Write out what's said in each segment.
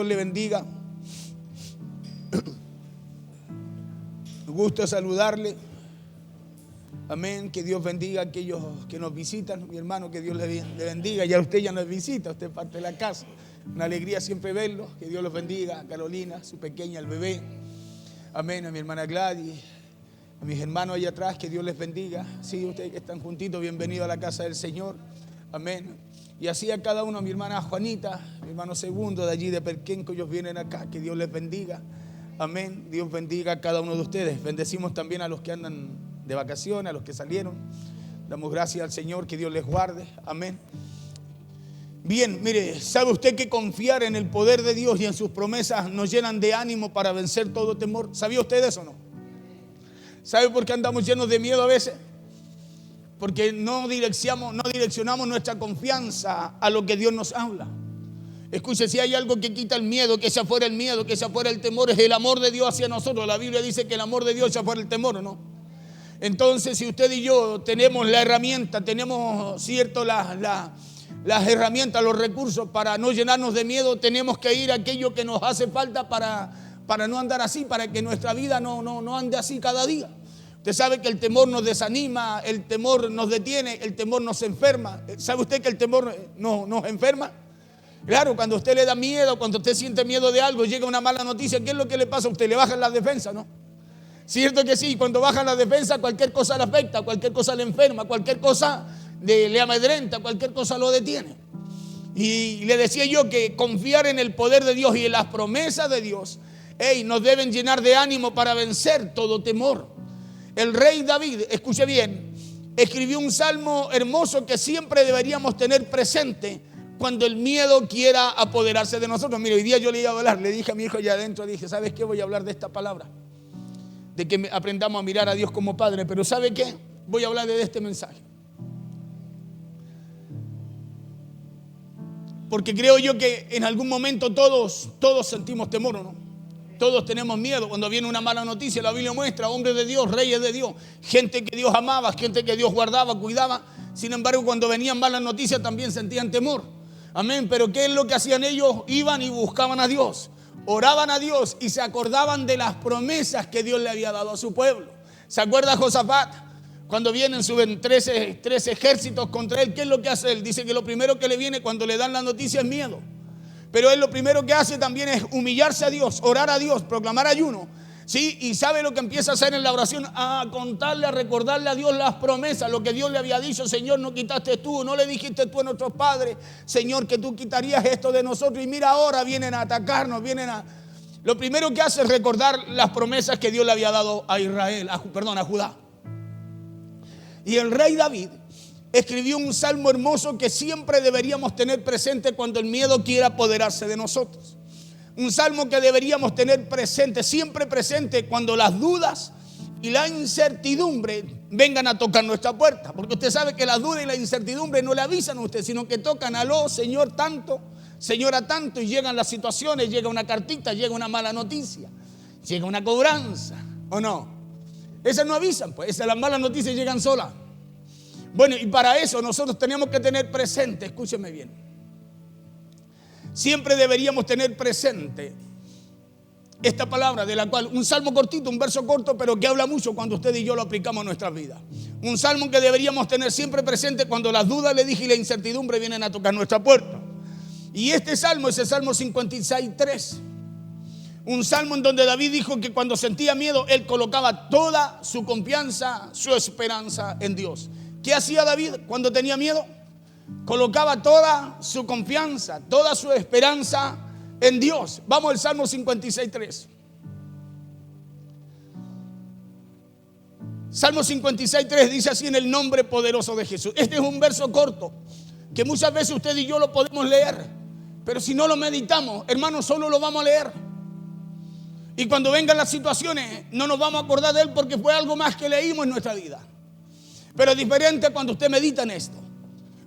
Dios le bendiga. Me gusta saludarle. Amén. Que Dios bendiga a aquellos que nos visitan. Mi hermano, que Dios le bendiga. Ya usted ya nos visita, usted es parte de la casa. Una alegría siempre verlo. Que Dios los bendiga. A Carolina, su pequeña, el bebé. Amén. A mi hermana Gladys, a mis hermanos allá atrás, que Dios les bendiga. Sí, ustedes que están juntitos, bienvenidos a la casa del Señor. Amén. Y así a cada uno, a mi hermana Juanita, mi hermano Segundo, de allí de Perquenco, ellos vienen acá. Que Dios les bendiga. Amén. Dios bendiga a cada uno de ustedes. Bendecimos también a los que andan de vacaciones, a los que salieron. Damos gracias al Señor, que Dios les guarde. Amén. Bien, mire, ¿sabe usted que confiar en el poder de Dios y en sus promesas nos llenan de ánimo para vencer todo temor? ¿Sabía usted eso o no? ¿Sabe por qué andamos llenos de miedo a veces? Porque no direccionamos nuestra confianza a lo que Dios nos habla. Escuche, si hay algo que quita el miedo, que sea fuera el miedo, que sea fuera el temor, es el amor de Dios hacia nosotros. La Biblia dice que el amor de Dios sea fuera el temor, ¿no? Entonces, si usted y yo tenemos la herramienta, tenemos, cierto, las herramientas, los recursos para no llenarnos de miedo, tenemos que ir a aquello que nos hace falta para no andar así, para que nuestra vida no ande así cada día. Usted sabe que el temor nos desanima, el temor nos detiene, el temor nos enferma. ¿Sabe usted que el temor nos enferma? Claro, cuando a usted le da miedo, cuando usted siente miedo de algo, llega una mala noticia, ¿qué es lo que le pasa a usted? Le bajan las defensas, ¿no? Cierto que sí, cuando bajan las defensas, cualquier cosa le afecta, cualquier cosa le enferma, cualquier cosa le amedrenta, cualquier cosa lo detiene. Y le decía yo que confiar en el poder de Dios y en las promesas de Dios, nos deben llenar de ánimo para vencer todo temor. El rey David, escuche bien, escribió un salmo hermoso que siempre deberíamos tener presente cuando el miedo quiera apoderarse de nosotros. Mire, hoy día yo le iba a hablar, le dije a mi hijo allá adentro, dije, ¿sabes qué? Voy a hablar de esta palabra, de que aprendamos a mirar a Dios como Padre, pero ¿sabe qué? Voy a hablar de este mensaje. Porque creo yo que en algún momento todos sentimos temor, ¿o no? Todos tenemos miedo cuando viene una mala noticia. La Biblia muestra hombres de Dios, reyes de Dios, gente que Dios amaba, gente que Dios guardaba, cuidaba. Sin embargo, cuando venían malas noticias también sentían temor. Amén. Pero ¿qué es lo que hacían ellos? Iban y buscaban a Dios, oraban a Dios y se acordaban de las promesas que Dios le había dado a su pueblo. ¿Se acuerda Josafat? Cuando suben 13 ejércitos contra él, ¿qué es lo que hace él? Dice que lo primero que le viene cuando le dan la noticia es miedo. Pero él lo primero que hace también es humillarse a Dios, orar a Dios, proclamar ayuno. ¿Sí? Y sabe lo que empieza a hacer en la oración, a contarle, a recordarle a Dios las promesas, lo que Dios le había dicho. Señor, no quitaste tú, no le dijiste tú a nuestros padres, Señor, que tú quitarías esto de nosotros. Y mira, ahora vienen a atacarnos, Lo primero que hace es recordar las promesas que Dios le había dado a Israel, a Judá. Y el rey David escribió un salmo hermoso que siempre deberíamos tener presente cuando el miedo quiera apoderarse de nosotros. Un salmo que deberíamos tener presente, siempre presente, cuando las dudas y la incertidumbre vengan a tocar nuestra puerta. Porque usted sabe que las dudas y la incertidumbre no le avisan a usted, sino que tocan, aló, Señor, tanto, Señora, tanto, y llegan las situaciones, llega una cartita, llega una mala noticia, llega una cobranza, ¿o no? Esas no avisan, pues las malas noticias llegan solas. Bueno, y para eso nosotros tenemos que tener presente, escúcheme bien, siempre deberíamos tener presente esta palabra de la cual, un salmo cortito, un verso corto, pero que habla mucho cuando usted y yo lo aplicamos a nuestras vidas. Un salmo que deberíamos tener siempre presente cuando las dudas, le dije, y la incertidumbre vienen a tocar nuestra puerta. Y este salmo es el Salmo 56:3. Un salmo en donde David dijo que cuando sentía miedo, él colocaba toda su confianza, su esperanza en Dios. ¿Qué hacía David cuando tenía miedo? Colocaba toda su confianza, toda su esperanza en Dios. Vamos al Salmo 56:3. Salmo 56:3 dice así: en el nombre poderoso de Jesús. Este es un verso corto que muchas veces usted y yo lo podemos leer, pero si no lo meditamos, hermanos, solo lo vamos a leer. Y cuando vengan las situaciones, no nos vamos a acordar de él porque fue algo más que leímos en nuestra vida. Pero es diferente cuando usted medita en esto.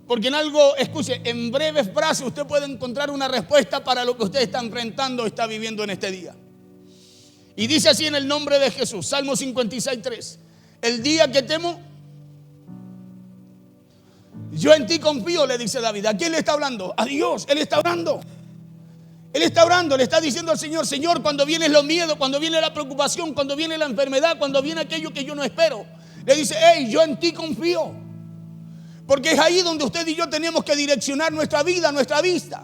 Porque en algo, escuche, en breves frases usted puede encontrar una respuesta para lo que usted está enfrentando o está viviendo en este día. Y dice así: en el nombre de Jesús, Salmo 56:3. El día que temo, yo en ti confío, le dice David. ¿A quién le está hablando? A Dios, él está hablando. Él está orando, le está diciendo al Señor: Señor, cuando vienen los miedos, cuando viene la preocupación, cuando viene la enfermedad, cuando viene aquello que yo no espero, le dice: hey, yo en ti confío. Porque es ahí donde usted y yo tenemos que direccionar nuestra vida, nuestra vista.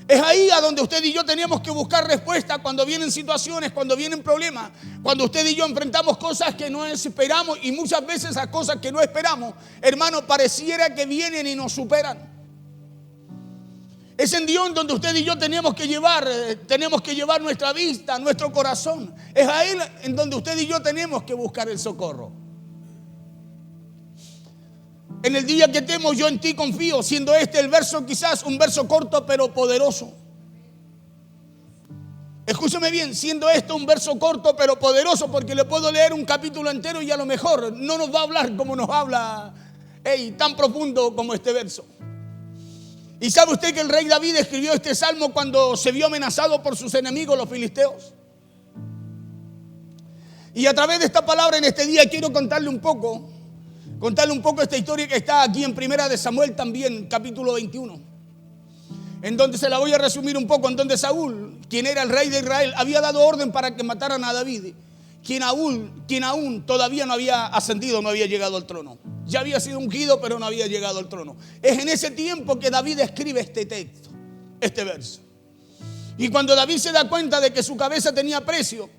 Es ahí a donde usted y yo tenemos que buscar respuesta cuando vienen situaciones, cuando vienen problemas, cuando usted y yo enfrentamos cosas que no esperamos, y muchas veces esas cosas que no esperamos, hermano, pareciera que vienen y nos superan. Es en Dios donde usted y yo tenemos que llevar nuestra vista, nuestro corazón. Es a Él en donde usted y yo tenemos que buscar el socorro. En el día que temo, yo en ti confío, siendo este el verso, quizás un verso corto pero poderoso. Escúcheme bien, siendo esto un verso corto pero poderoso, porque le puedo leer un capítulo entero y a lo mejor no nos va a hablar como nos habla, tan profundo como este verso. ¿Y sabe usted que el rey David escribió este salmo cuando se vio amenazado por sus enemigos, los filisteos? Y a través de esta palabra en este día quiero contarle un poco esta historia que está aquí en Primera de Samuel también, capítulo 21. En donde se la voy a resumir un poco, en donde Saúl, quien era el rey de Israel, había dado orden para que mataran a David, quien aún todavía no había ascendido, no había llegado al trono. Ya había sido ungido, pero no había llegado al trono. Es en ese tiempo que David escribe este texto, este verso. Y cuando David se da cuenta de que su cabeza tenía precio,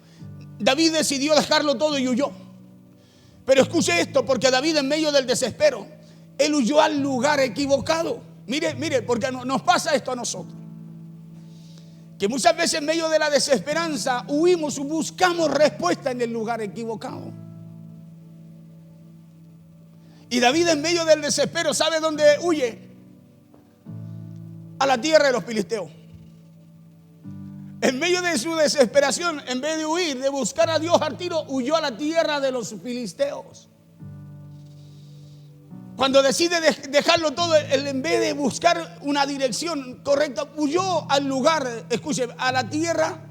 David decidió dejarlo todo y huyó. Pero escuche esto, porque David, en medio del desespero, él huyó al lugar equivocado. Mire, porque nos pasa esto a nosotros, que muchas veces en medio de la desesperanza huimos y buscamos respuesta en el lugar equivocado. Y David, en medio del desespero, ¿sabe dónde huye? A la tierra de los filisteos. En medio de su desesperación, en vez de huir, de buscar a Dios al tiro, huyó a la tierra de los filisteos. Cuando decide dejarlo todo, él, en vez de buscar una dirección correcta, huyó al lugar, escuche, a la tierra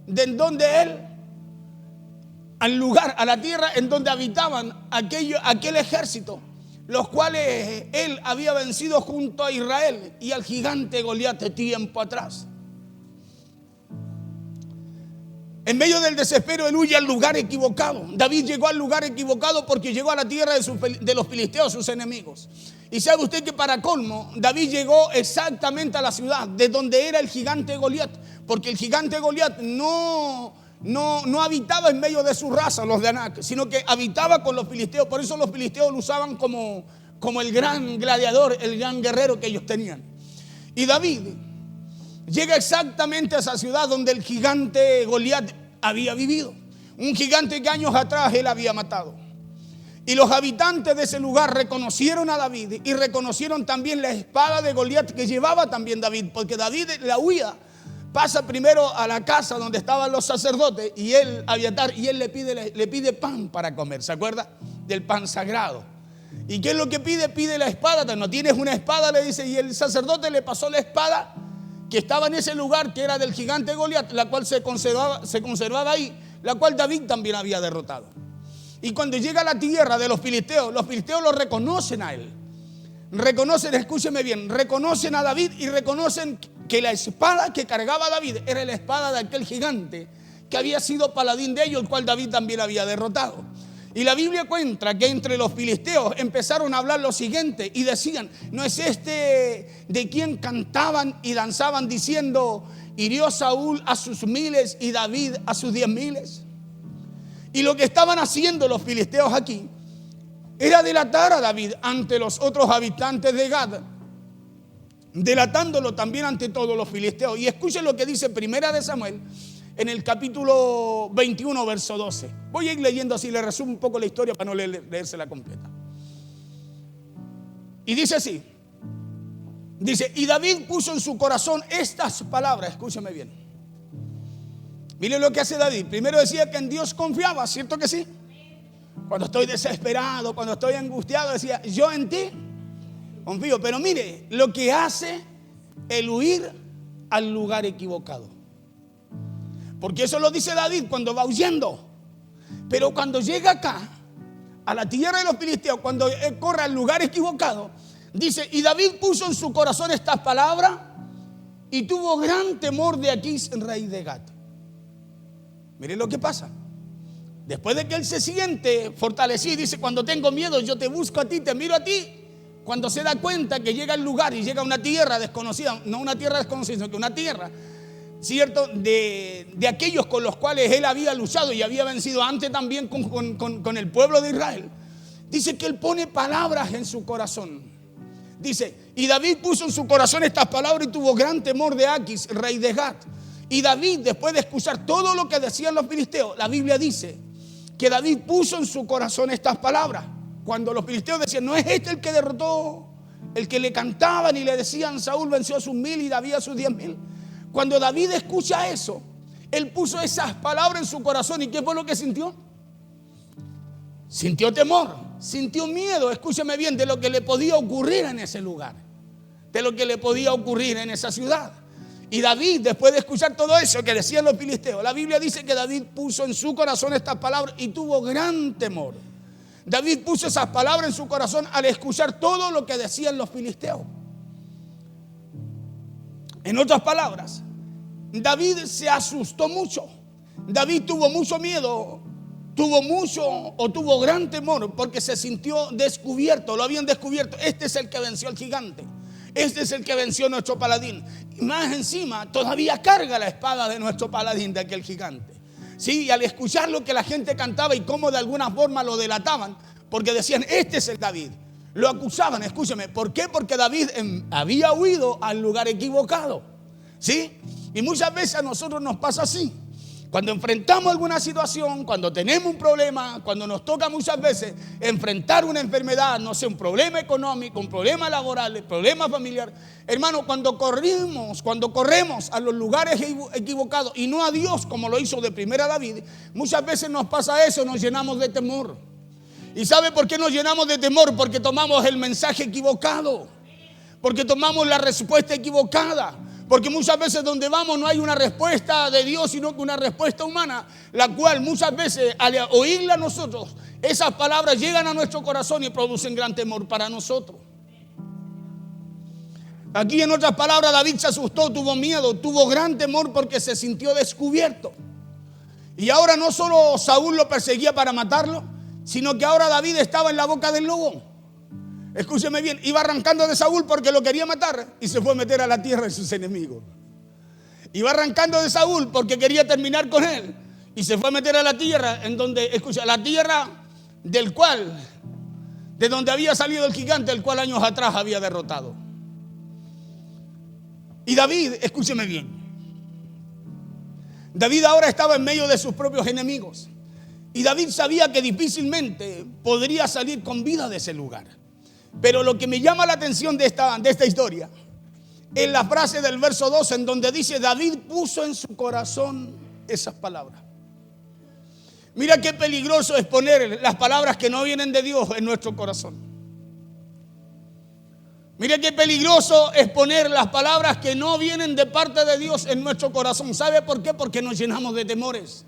de donde él, a la tierra en donde habitaban aquel ejército, los cuales él había vencido junto a Israel y al gigante Goliat de tiempo atrás. En medio del desespero, él huye al lugar equivocado. David llegó al lugar equivocado porque llegó a la tierra de los filisteos, sus enemigos. Y sabe usted que para colmo, David llegó exactamente a la ciudad de donde era el gigante Goliat, porque el gigante Goliat no habitaba en medio de su raza, los de Anac, sino que habitaba con los filisteos. Por eso los filisteos lo usaban como el gran gladiador, el gran guerrero que ellos tenían. Y David llega exactamente a esa ciudad donde el gigante Goliat había vivido. Un gigante que años atrás él había matado. Y los habitantes de ese lugar reconocieron a David y reconocieron también la espada de Goliat que llevaba también David, porque David, la huida, pasa primero a la casa donde estaban los sacerdotes y él, Abiatar, y él le pide pan para comer. ¿Se acuerda? Del pan sagrado. ¿Y qué es lo que pide? Pide la espada. ¿No tienes una espada?, le dice. Y el sacerdote le pasó la espada que estaba en ese lugar, que era del gigante Goliat, la cual se conservaba ahí, la cual David también había derrotado. Y cuando llega a la tierra de los filisteos lo reconocen a él. Reconocen, escúcheme bien, reconocen a David y reconocen que la espada que cargaba David era la espada de aquel gigante que había sido paladín de ellos, el cual David también había derrotado. Y la Biblia cuenta que entre los filisteos empezaron a hablar lo siguiente y decían: ¿no es este de quien cantaban y danzaban diciendo: hirió Saúl a sus 1000 y David a sus 10,000? Y lo que estaban haciendo los filisteos aquí era delatar a David ante los otros habitantes de Gad, delatándolo también ante todos los filisteos. Y escuchen lo que dice Primera de Samuel en el capítulo 21, verso 12. Voy a ir leyendo así, le resumo un poco la historia para no leérsela completa. Y dice así, dice: y David puso en su corazón estas palabras. Escúchame bien. Miren lo que hace David. Primero decía que en Dios confiaba, ¿cierto que sí? Cuando estoy desesperado, cuando estoy angustiado, decía: yo en ti confío. Pero mire lo que hace el huir al lugar equivocado. Porque eso lo dice David cuando va huyendo. Pero cuando llega acá, a la tierra de los filisteos, cuando corre al lugar equivocado, dice: y David puso en su corazón estas palabras y tuvo gran temor de Aquís, rey de Gat. Mire lo que pasa. Después de que él se siente fortalecido y dice: cuando tengo miedo yo te busco a ti, te miro a ti. Cuando se da cuenta que llega al lugar y llega a una tierra desconocida, no una tierra desconocida, sino que una tierra, ¿cierto?, de aquellos con los cuales él había luchado y había vencido antes también con el pueblo de Israel. Dice que él pone palabras en su corazón. Dice: y David puso en su corazón estas palabras y tuvo gran temor de Aquís, rey de Gat. Y David, después de escuchar todo lo que decían los filisteos, la Biblia dice que David puso en su corazón estas palabras. Cuando los filisteos decían: no es este el que derrotó, el que le cantaban y le decían: Saúl venció a sus 1000 y David a sus 10.000. Cuando David escucha eso, él puso esas palabras en su corazón. ¿Y qué fue lo que sintió? Sintió temor, sintió miedo, escúcheme bien, de lo que le podía ocurrir en ese lugar, de lo que le podía ocurrir en esa ciudad. Y David, después de escuchar todo eso que decían los filisteos, la Biblia dice que David puso en su corazón estas palabras y tuvo gran temor. David puso esas palabras en su corazón al escuchar todo lo que decían los filisteos. En otras palabras, David se asustó mucho. David tuvo mucho miedo, tuvo gran temor, porque se sintió descubierto. Lo habían descubierto. Este es el que venció al gigante. Este es el que venció a nuestro paladín. Y más encima, todavía carga la espada de nuestro paladín, de aquel gigante. Sí, y al escuchar lo que la gente cantaba y cómo de alguna forma lo delataban, porque decían: este es el David. Lo acusaban, escúcheme. ¿Por qué? Porque David había huido al lugar equivocado. ¿Sí? Y muchas veces a nosotros nos pasa así. Cuando enfrentamos alguna situación, cuando tenemos un problema, cuando nos toca muchas veces enfrentar una enfermedad, no sé, un problema económico, un problema laboral, un problema familiar. Hermano, cuando corremos a los lugares equivocados y no a Dios, como lo hizo de primera David, muchas veces nos pasa eso, nos llenamos de temor. ¿Y sabe por qué nos llenamos de temor? Porque tomamos el mensaje equivocado, porque tomamos la respuesta equivocada. Porque muchas veces donde vamos no hay una respuesta de Dios, sino que una respuesta humana, la cual muchas veces al oírla nosotros, esas palabras llegan a nuestro corazón y producen gran temor para nosotros. Aquí, en otras palabras, David se asustó, tuvo miedo, tuvo gran temor porque se sintió descubierto. Y ahora no solo Saúl lo perseguía para matarlo, sino que ahora David estaba en la boca del lobo. Escúcheme bien, iba arrancando de Saúl porque lo quería matar y se fue a meter a la tierra de sus enemigos. Iba arrancando de Saúl porque quería terminar con él y se fue a meter a la tierra en donde, escucha, la tierra de donde había salido el gigante, el cual años atrás había derrotado. Y David, escúcheme bien, David ahora estaba en medio de sus propios enemigos y David sabía que difícilmente podría salir con vida de ese lugar. Pero lo que me llama la atención de esta historia es la frase del verso 2, en donde dice: David puso en su corazón esas palabras. Mira qué peligroso es poner las palabras que no vienen de Dios en nuestro corazón. Mira qué peligroso es poner las palabras que no vienen de parte de Dios en nuestro corazón. ¿Sabe por qué? Porque nos llenamos de temores,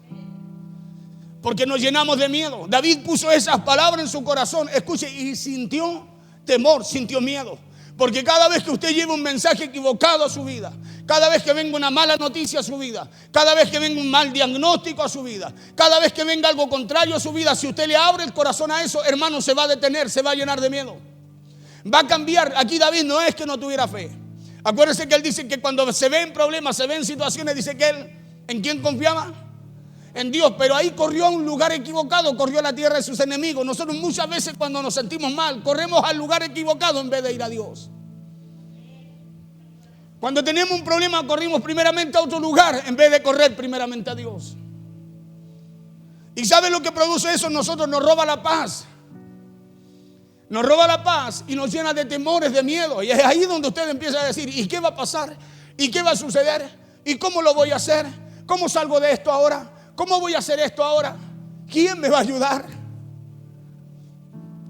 porque nos llenamos de miedo. David puso esas palabras en su corazón, escuche, y sintió temor, sintió miedo. Porque cada vez que usted lleva un mensaje equivocado a su vida, cada vez que venga una mala noticia a su vida, cada vez que venga un mal diagnóstico a su vida, cada vez que venga algo contrario a su vida, si usted le abre el corazón a eso, hermano, se va a detener, se va a llenar de miedo, va a cambiar. Aquí David no es que no tuviera fe. Acuérdese que él dice que cuando se ve en problemas, se ve en situaciones, dice que él, ¿en quién confiaba? En Dios. Pero ahí corrió a un lugar equivocado, corrió a la tierra de sus enemigos. Nosotros muchas veces, cuando nos sentimos mal, corremos al lugar equivocado en vez de ir a Dios. Cuando tenemos un problema, corrimos primeramente a otro lugar en vez de correr primeramente a Dios. ¿Y sabe lo que produce eso en nosotros? Nos roba la paz. Nos roba la paz y nos llena de temores, de miedo. Y es ahí donde usted empieza a decir: ¿y qué va a pasar? ¿Y qué va a suceder? ¿Y cómo lo voy a hacer? ¿Cómo salgo de esto ahora? ¿Cómo voy a hacer esto ahora? ¿Quién me va a ayudar?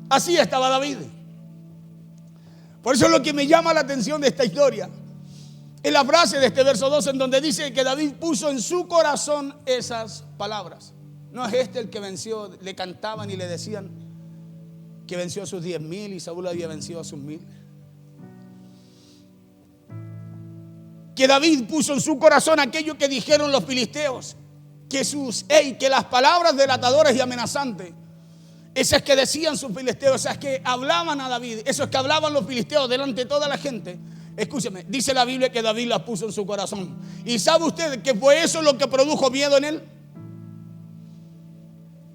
Así estaba David. Por eso lo que me llama la atención de esta historia es la frase de este verso 2, en donde dice que David puso en su corazón esas palabras. No es este el que venció, le cantaban y le decían que venció a sus 10.000 y Saúl había vencido a sus 1.000. que David puso en su corazón aquello que dijeron los filisteos, que las palabras delatadoras y amenazantes, esas que decían sus filisteos, esas que hablaban a David, esos que hablaban los filisteos delante de toda la gente, escúcheme, dice la Biblia que David las puso en su corazón. ¿Y sabe usted que fue eso lo que produjo miedo en él?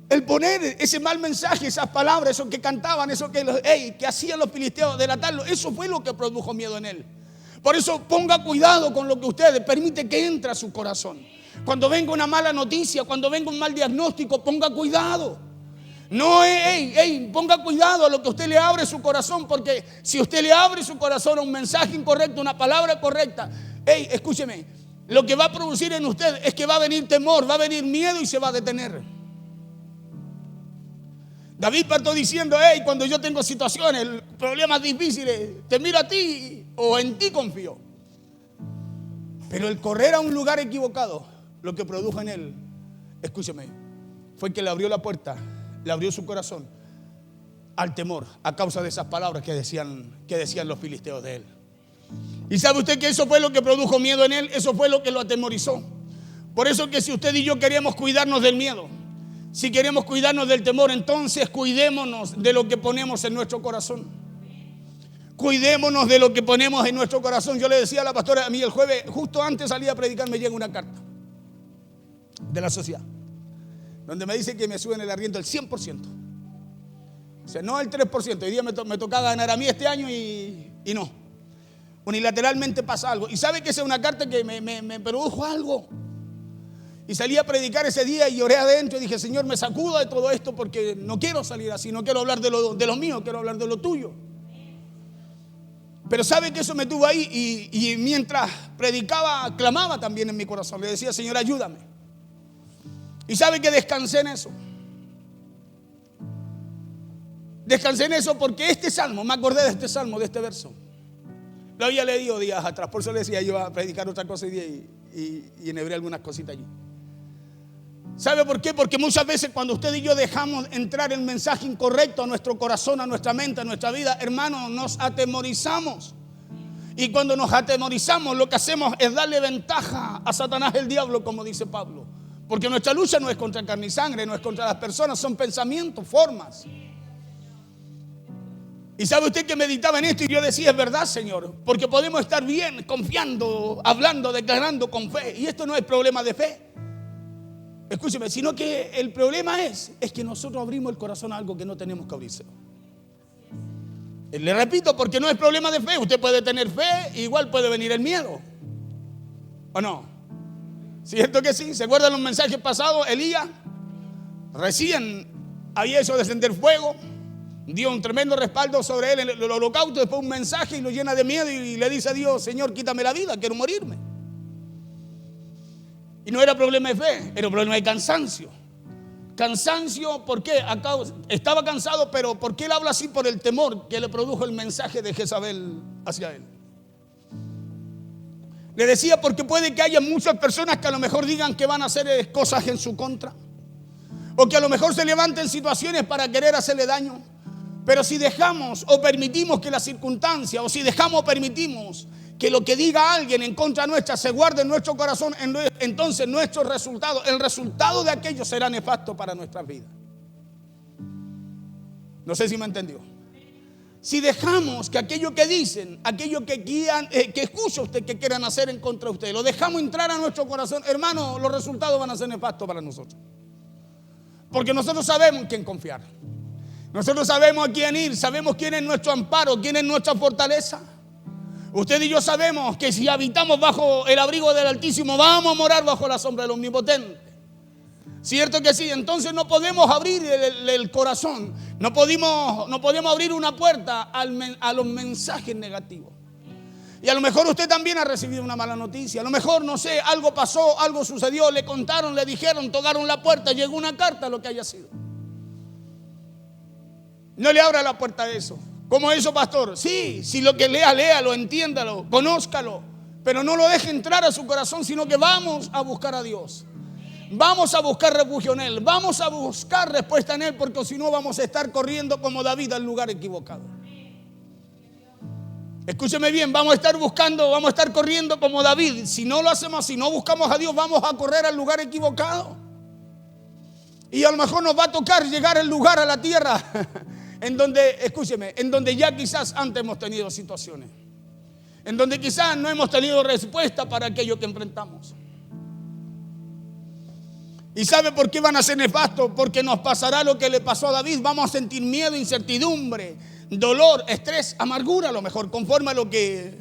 El poner ese mal mensaje, esas palabras, eso que cantaban, eso que hacían los filisteos, delatarlo, eso fue lo que produjo miedo en él. Por eso ponga cuidado con lo que usted permite que entre a su corazón. Cuando venga una mala noticia, cuando venga un mal diagnóstico, ponga cuidado. No, ponga cuidado a lo que usted le abre su corazón, porque si usted le abre su corazón a un mensaje incorrecto, una palabra correcta, escúcheme, lo que va a producir en usted es que va a venir temor, va a venir miedo y se va a detener. David partió diciendo, cuando yo tengo situaciones, problemas difíciles, te miro a ti o en ti confío. Pero el correr a un lugar equivocado, lo que produjo en él, escúcheme, fue que le abrió la puerta, le abrió su corazón al temor a causa de esas palabras que decían los filisteos de él. ¿Y sabe usted que eso fue lo que produjo miedo en él? Eso fue lo que lo atemorizó. Por eso que si usted y yo queremos cuidarnos del miedo, si queremos cuidarnos del temor, entonces cuidémonos de lo que ponemos en nuestro corazón. Cuidémonos de lo que ponemos en nuestro corazón. Yo le decía a la pastora, a mí el jueves, justo antes de salir a predicar, me llega una carta de la sociedad, donde me dice que me suben el arriendo el 100%. O sea, no el 3%. Hoy día me tocaba ganar a mí este año y no. Unilateralmente pasa algo. Y sabe que esa es una carta que me produjo algo. Y salí a predicar ese día y lloré adentro y dije, Señor, me sacuda de todo esto porque no quiero salir así, no quiero hablar de lo mío, quiero hablar de lo tuyo. Pero sabe que eso me tuvo ahí y mientras predicaba, clamaba también en mi corazón. Le decía, Señor, ayúdame. Y sabe que descansé en eso. Descansé en eso porque este salmo, me acordé de este salmo, de este verso. Lo había leído días atrás, por eso le decía, yo iba a predicar otra cosa hoy día y enhebré algunas cositas allí. ¿Sabe por qué? Porque muchas veces cuando usted y yo dejamos entrar el mensaje incorrecto a nuestro corazón, a nuestra mente, a nuestra vida, hermano, nos atemorizamos. Y cuando nos atemorizamos, lo que hacemos es darle ventaja a Satanás, el diablo, como dice Pablo. Porque nuestra lucha no es contra carne y sangre, no es contra las personas, son pensamientos, formas. Y sabe usted que meditaba en esto y yo decía, es verdad, Señor, porque podemos estar bien, confiando, hablando, declarando con fe. Y esto no es problema de fe. Escúcheme, sino que el problema es que nosotros abrimos el corazón a algo que no tenemos que abrirse. Le repito, porque no es problema de fe. Usted puede tener fe, igual puede venir el miedo. ¿O no? ¿Cierto que sí? ¿Se acuerdan los mensajes pasados? Elías recién había hecho descender fuego, dio un tremendo respaldo sobre él en el holocausto, después un mensaje y lo llena de miedo y le dice a Dios, Señor, quítame la vida, quiero morirme. Y no era problema de fe, era un problema de cansancio. Cansancio, ¿por qué? Estaba cansado, pero ¿por qué él habla así? Por el temor que le produjo el mensaje de Jezabel hacia él. Le decía porque puede que haya muchas personas que a lo mejor digan que van a hacer cosas en su contra, o que a lo mejor se levanten situaciones para querer hacerle daño. Pero si dejamos o permitimos que la circunstancia, o si dejamos o permitimos que lo que diga alguien en contra nuestra se guarde en nuestro corazón, entonces nuestro resultado, el resultado de aquello será nefasto para nuestras vidas. No sé si me entendió. Si dejamos que aquello que dicen, aquello que escucha usted que quieran hacer en contra de usted, lo dejamos entrar a nuestro corazón, hermano, los resultados van a ser nefastos para nosotros. Porque nosotros sabemos en quién confiar. Nosotros sabemos a quién ir, sabemos quién es nuestro amparo, quién es nuestra fortaleza. Usted y yo sabemos que si habitamos bajo el abrigo del Altísimo, vamos a morar bajo la sombra del Omnipotente. ¿Cierto que sí? Entonces no podemos abrir el corazón, no podemos abrir una puerta a los mensajes negativos. Y a lo mejor usted también ha recibido una mala noticia, a lo mejor, no sé, algo pasó, algo sucedió, le contaron, le dijeron, tocaron la puerta, llegó una carta, lo que haya sido. No le abra la puerta a eso. ¿Cómo eso, pastor? Sí, si lo que lea, léalo, entiéndalo, conózcalo, pero no lo deje entrar a su corazón, sino que vamos a buscar a Dios. Vamos a buscar refugio en Él, vamos a buscar respuesta en Él, porque si no vamos a estar corriendo como David al lugar equivocado. Escúcheme bien, vamos a estar buscando, vamos a estar corriendo como David. Si no lo hacemos, si no buscamos a Dios, vamos a correr al lugar equivocado. Y a lo mejor nos va a tocar llegar al lugar, a la tierra, en donde, escúcheme, en donde ya quizás antes hemos tenido situaciones. En donde quizás no hemos tenido respuesta para aquello que enfrentamos. ¿Y sabe por qué van a ser nefastos? Porque nos pasará lo que le pasó a David. Vamos a sentir miedo, incertidumbre, dolor, estrés, amargura, a lo mejor, conforme a lo que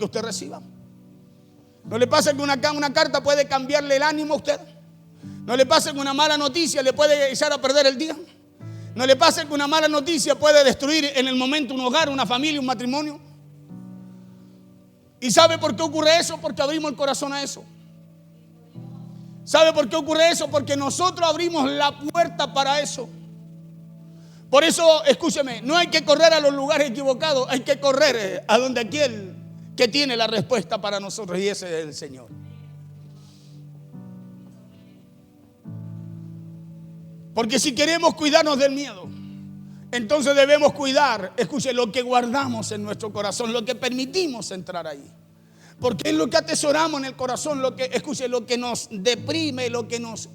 usted reciba. ¿No le pasa que una carta puede cambiarle el ánimo a usted? ¿No le pasa que una mala noticia le puede echar a perder el día? ¿No le pasa que una mala noticia puede destruir en el momento un hogar, una familia, un matrimonio? ¿Y sabe por qué ocurre eso? Porque abrimos el corazón a eso. ¿Sabe por qué ocurre eso? Porque nosotros abrimos la puerta para eso. Por eso, escúcheme, no hay que correr a los lugares equivocados, hay que correr a donde aquel que tiene la respuesta para nosotros, y ese es el Señor. Porque si queremos cuidarnos del miedo, entonces debemos cuidar, escuche, lo que guardamos en nuestro corazón, lo que permitimos entrar ahí. Porque es lo que atesoramos en el corazón, lo que, escuche, lo que nos deprime, lo que nos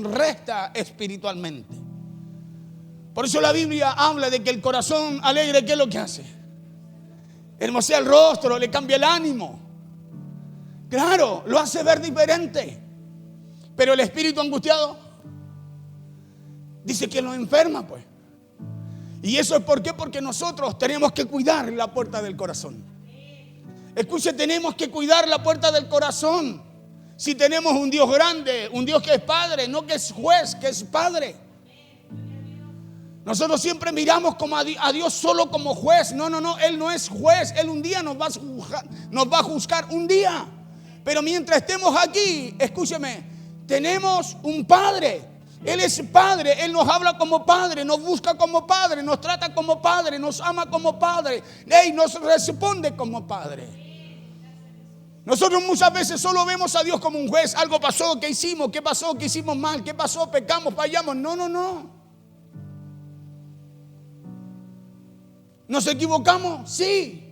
resta espiritualmente. Por eso la Biblia habla de que el corazón alegre, ¿qué es lo que hace? Hermosea el rostro, le cambia el ánimo. Claro, lo hace ver diferente. Pero el espíritu angustiado dice que lo enferma, pues. Y eso es ¿por qué? Porque nosotros tenemos que cuidar la puerta del corazón. Escuche, tenemos que cuidar la puerta del corazón. Si tenemos un Dios grande, un Dios que es Padre, no que es juez, que es Padre. Nosotros siempre miramos como a Dios solo como juez. No, Él no es juez. Él un día nos va a juzgar un día. Pero mientras estemos aquí, escúcheme, tenemos un Padre. Él es Padre, Él nos habla como Padre, nos busca como Padre, nos trata como Padre, nos ama como Padre, nos responde como Padre. Nosotros muchas veces solo vemos a Dios como un juez. Algo pasó, ¿qué hicimos? ¿Qué pasó? ¿Qué hicimos mal? ¿Qué pasó? ¿Pecamos? ¿Fallamos? No. ¿Nos equivocamos? Sí.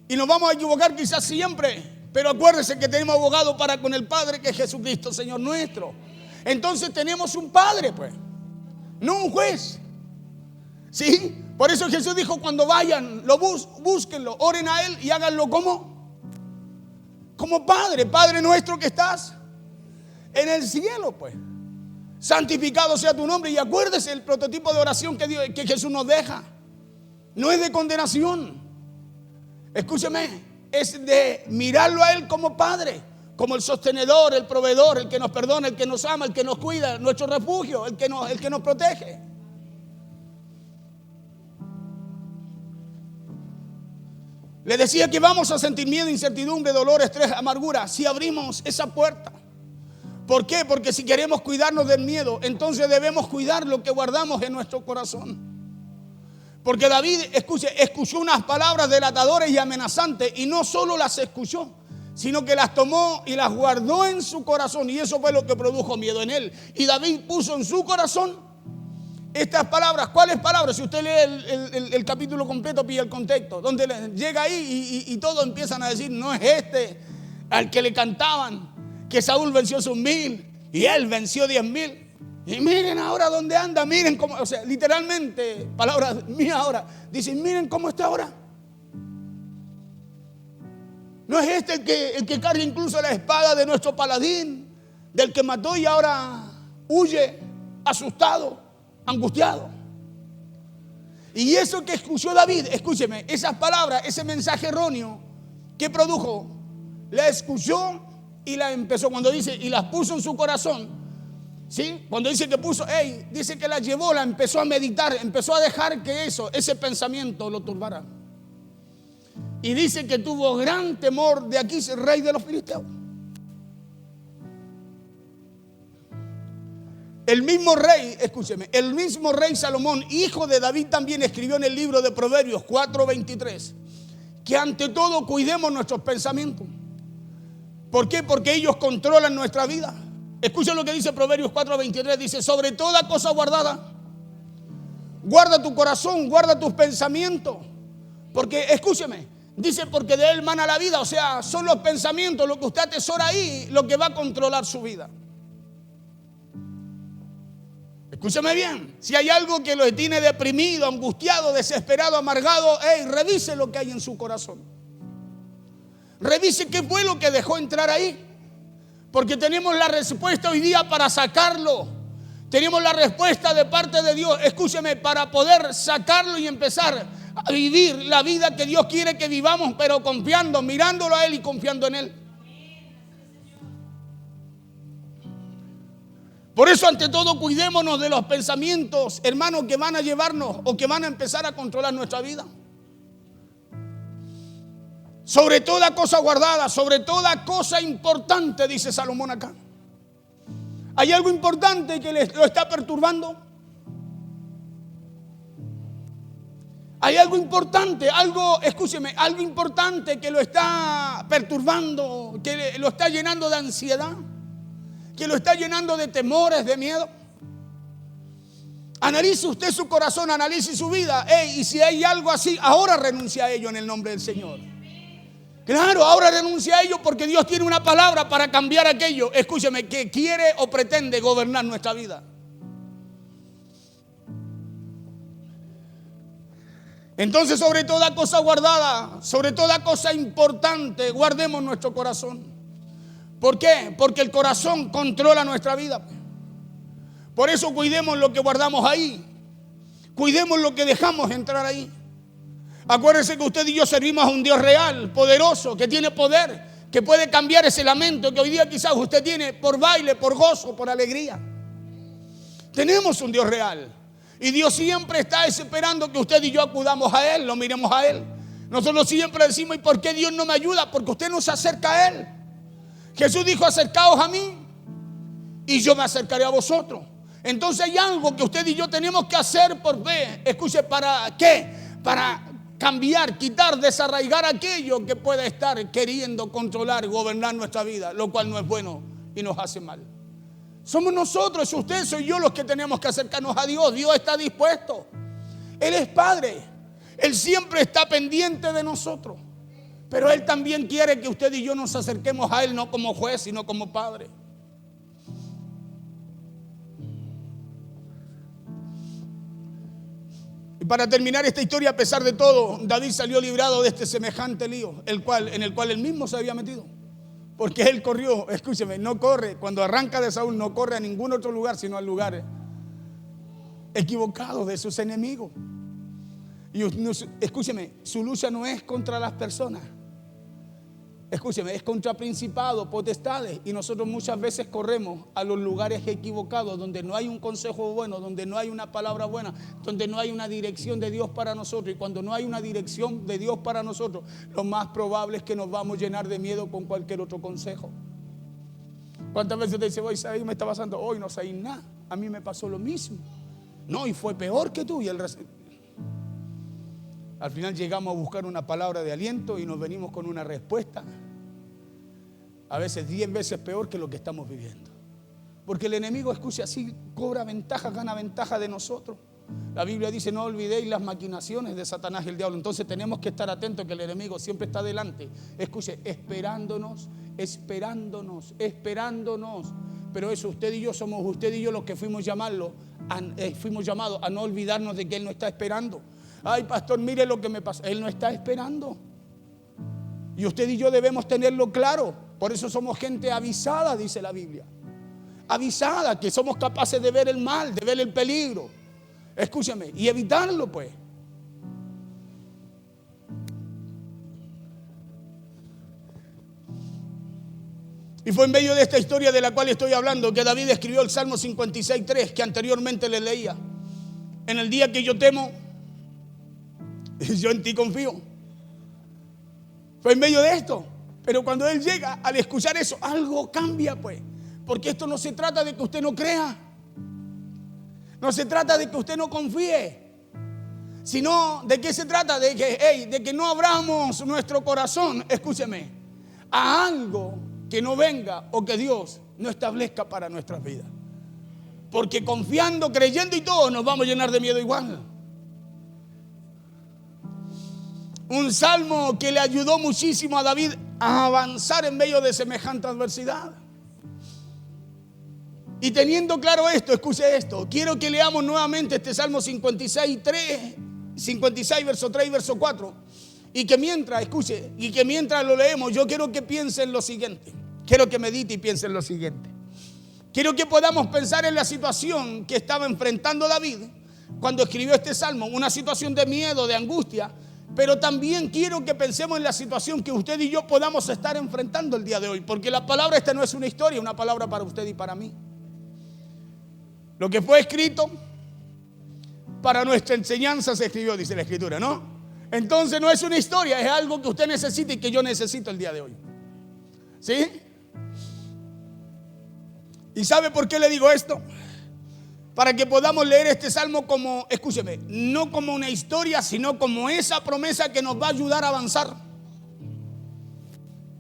Y nos vamos a equivocar quizás siempre. Pero acuérdese que tenemos abogado para con el Padre, que es Jesucristo, Señor nuestro. Entonces tenemos un Padre, pues, no un juez. ¿Sí? Por eso Jesús dijo, cuando vayan, búsquenlo, oren a Él y háganlo como Padre. Padre nuestro que estás en el cielo, pues. Santificado sea tu nombre. Y acuérdese el prototipo de oración que Jesús nos deja. No es de condenación. Escúcheme, es de mirarlo a Él como Padre, como el sostenedor, el proveedor, el que nos perdona, el que nos ama, el que nos cuida, nuestro refugio, el que nos protege. Le decía que vamos a sentir miedo, incertidumbre, dolor, estrés, amargura si abrimos esa puerta. ¿Por qué? Porque si queremos cuidarnos del miedo, entonces debemos cuidar lo que guardamos en nuestro corazón. Porque David, escuchó unas palabras delatadoras y amenazantes, y no solo las escuchó, sino que las tomó y las guardó en su corazón. Y eso fue lo que produjo miedo en él. Y David puso en su corazón estas palabras. ¿Cuáles palabras? Si usted lee el capítulo completo, pilla el contexto. Donde llega ahí y todos empiezan a decir, no es este al que le cantaban que Saúl venció sus 1000 y él venció 10,000. Y miren ahora dónde anda, miren cómo, o sea, literalmente, palabras mías ahora, dicen, miren cómo está ahora. No es este el que carga incluso la espada de nuestro paladín, del que mató y ahora huye, asustado, angustiado. Y eso que escuchó David, escúcheme, esas palabras, ese mensaje erróneo, ¿qué produjo? La escuchó y la empezó, cuando dice, y las puso en su corazón. ¿Sí? Cuando dice que puso, dice que la llevó, la empezó a meditar, empezó a dejar que ese pensamiento lo turbara. Y dice que tuvo gran temor de Aquís, el rey de los filisteos. El mismo rey, escúcheme, el mismo rey Salomón, hijo de David, también escribió en el libro de Proverbios 4:23 que ante todo cuidemos nuestros pensamientos. ¿Por qué? Porque ellos controlan nuestra vida. Escuchen lo que dice Proverbios 4:23, dice, sobre toda cosa guardada, guarda tu corazón, guarda tus pensamientos. Porque, escúcheme, Dice, porque de él mana la vida. O sea, son los pensamientos, lo que usted atesora ahí, lo que va a controlar su vida. Escúchame bien, si hay algo que lo tiene deprimido, angustiado, desesperado, amargado, revise lo que hay en su corazón. Revise qué fue lo que dejó entrar ahí. Porque tenemos la respuesta hoy día para sacarlo. Tenemos la respuesta de parte de Dios, escúcheme, para poder sacarlo y empezar a vivir la vida que Dios quiere que vivamos, pero confiando, mirándolo a Él y confiando en Él. Por eso, ante todo, cuidémonos de los pensamientos, hermanos, que van a llevarnos o que van a empezar a controlar nuestra vida. Sobre toda cosa guardada, sobre toda cosa importante, dice Salomón acá. ¿Hay algo importante que lo está perturbando? Hay algo importante, escúcheme, algo importante que lo está perturbando, que lo está llenando de ansiedad, que lo está llenando de temores, de miedo. Analice usted su corazón, analice su vida. Y si hay algo así, ahora renuncia a ello en el nombre del Señor. Claro, ahora renuncia a ello porque Dios tiene una palabra para cambiar aquello, escúcheme, que quiere o pretende gobernar nuestra vida. Entonces, sobre toda cosa guardada, sobre toda cosa importante, guardemos nuestro corazón. ¿Por qué? Porque el corazón controla nuestra vida. Por eso cuidemos lo que guardamos ahí. Cuidemos lo que dejamos entrar ahí. Acuérdense que usted y yo servimos a un Dios real, poderoso, que tiene poder, que puede cambiar ese lamento que hoy día quizás usted tiene por baile, por gozo, por alegría. Tenemos un Dios real. Y Dios siempre está esperando que usted y yo acudamos a Él, lo miremos a Él. Nosotros siempre decimos, ¿y por qué Dios no me ayuda? Porque usted no se acerca a Él. Jesús dijo, acercaos a mí y yo me acercaré a vosotros. Entonces hay algo que usted y yo tenemos que hacer por fe. Escuche, ¿para qué? Para cambiar, quitar, desarraigar aquello que pueda estar queriendo controlar, gobernar nuestra vida, lo cual no es bueno y nos hace mal. Somos nosotros, usted, soy yo los que tenemos que acercarnos a Dios. Dios está dispuesto. Él es Padre. Él siempre está pendiente de nosotros. Pero Él también quiere que usted y yo nos acerquemos a Él, no como juez, sino como Padre. Y para terminar esta historia, a pesar de todo, David salió librado de este semejante lío, en el cual él mismo se había metido. Porque él corrió, escúcheme, no corre, cuando arranca de Saúl no corre a ningún otro lugar, sino al lugar equivocado de sus enemigos. Y escúcheme, su lucha no es contra las personas. Escúcheme, es contra principados, potestades. Y nosotros muchas veces corremos a los lugares equivocados, donde no hay un consejo bueno, donde no hay una palabra buena, donde no hay una dirección de Dios para nosotros. Y cuando no hay una dirección de Dios para nosotros, lo más probable es que nos vamos a llenar de miedo con cualquier otro consejo. ¿Cuántas veces te dice, hoy sabes, me está pasando? Hoy no sabéis nada. A mí me pasó lo mismo. No, y fue peor que tú. Y al final llegamos a buscar una palabra de aliento y nos venimos con una respuesta a veces 10 veces peor que lo que estamos viviendo. Porque el enemigo, escuche, así cobra ventaja, gana ventaja de nosotros. La Biblia dice, no olvidéis las maquinaciones de Satanás y el diablo. Entonces tenemos que estar atentos que el enemigo siempre está delante. Escuche, esperándonos. Pero eso, usted y yo somos usted y yo los que fuimos llamados a no olvidarnos de que Él no está esperando. Ay, pastor, mire lo que me pasa. Él no está esperando. Y usted y yo debemos tenerlo claro. Por eso somos gente avisada, dice la Biblia. Avisada, que somos capaces de ver el mal, de ver el peligro. Escúchame, y evitarlo, pues. Y fue en medio de esta historia de la cual estoy hablando que David escribió el Salmo 56:3, que anteriormente le leía. En el día que yo temo, yo en ti confío. Fue en medio de esto. Pero cuando él llega, al escuchar eso, algo cambia, pues. Porque esto no se trata de que usted no crea. No se trata de que usted no confíe. Sino, ¿de qué se trata? De que no abramos nuestro corazón, escúcheme, a algo que no venga o que Dios no establezca para nuestras vidas. Porque confiando, creyendo y todo, nos vamos a llenar de miedo igual. Un salmo que le ayudó muchísimo a David a avanzar en medio de semejante adversidad. Y teniendo claro esto, escuche esto. Quiero que leamos nuevamente este Salmo 56, verso 3 y verso 4. Y que mientras, escuche, y que mientras lo leemos, yo quiero que piense en lo siguiente. Quiero que medite y piense en lo siguiente. Quiero que podamos pensar en la situación que estaba enfrentando David cuando escribió este salmo. Una situación de miedo, de angustia. Pero también quiero que pensemos en la situación que usted y yo podamos estar enfrentando el día de hoy. Porque la palabra esta no es una historia, una palabra para usted y para mí. Lo que fue escrito para nuestra enseñanza se escribió, dice la Escritura, ¿no? Entonces no es una historia, es algo que usted necesita y que yo necesito el día de hoy. ¿Sí? ¿Y sabe por qué le digo esto? Para que podamos leer este salmo como, escúcheme, no como una historia, sino como esa promesa que nos va a ayudar a avanzar.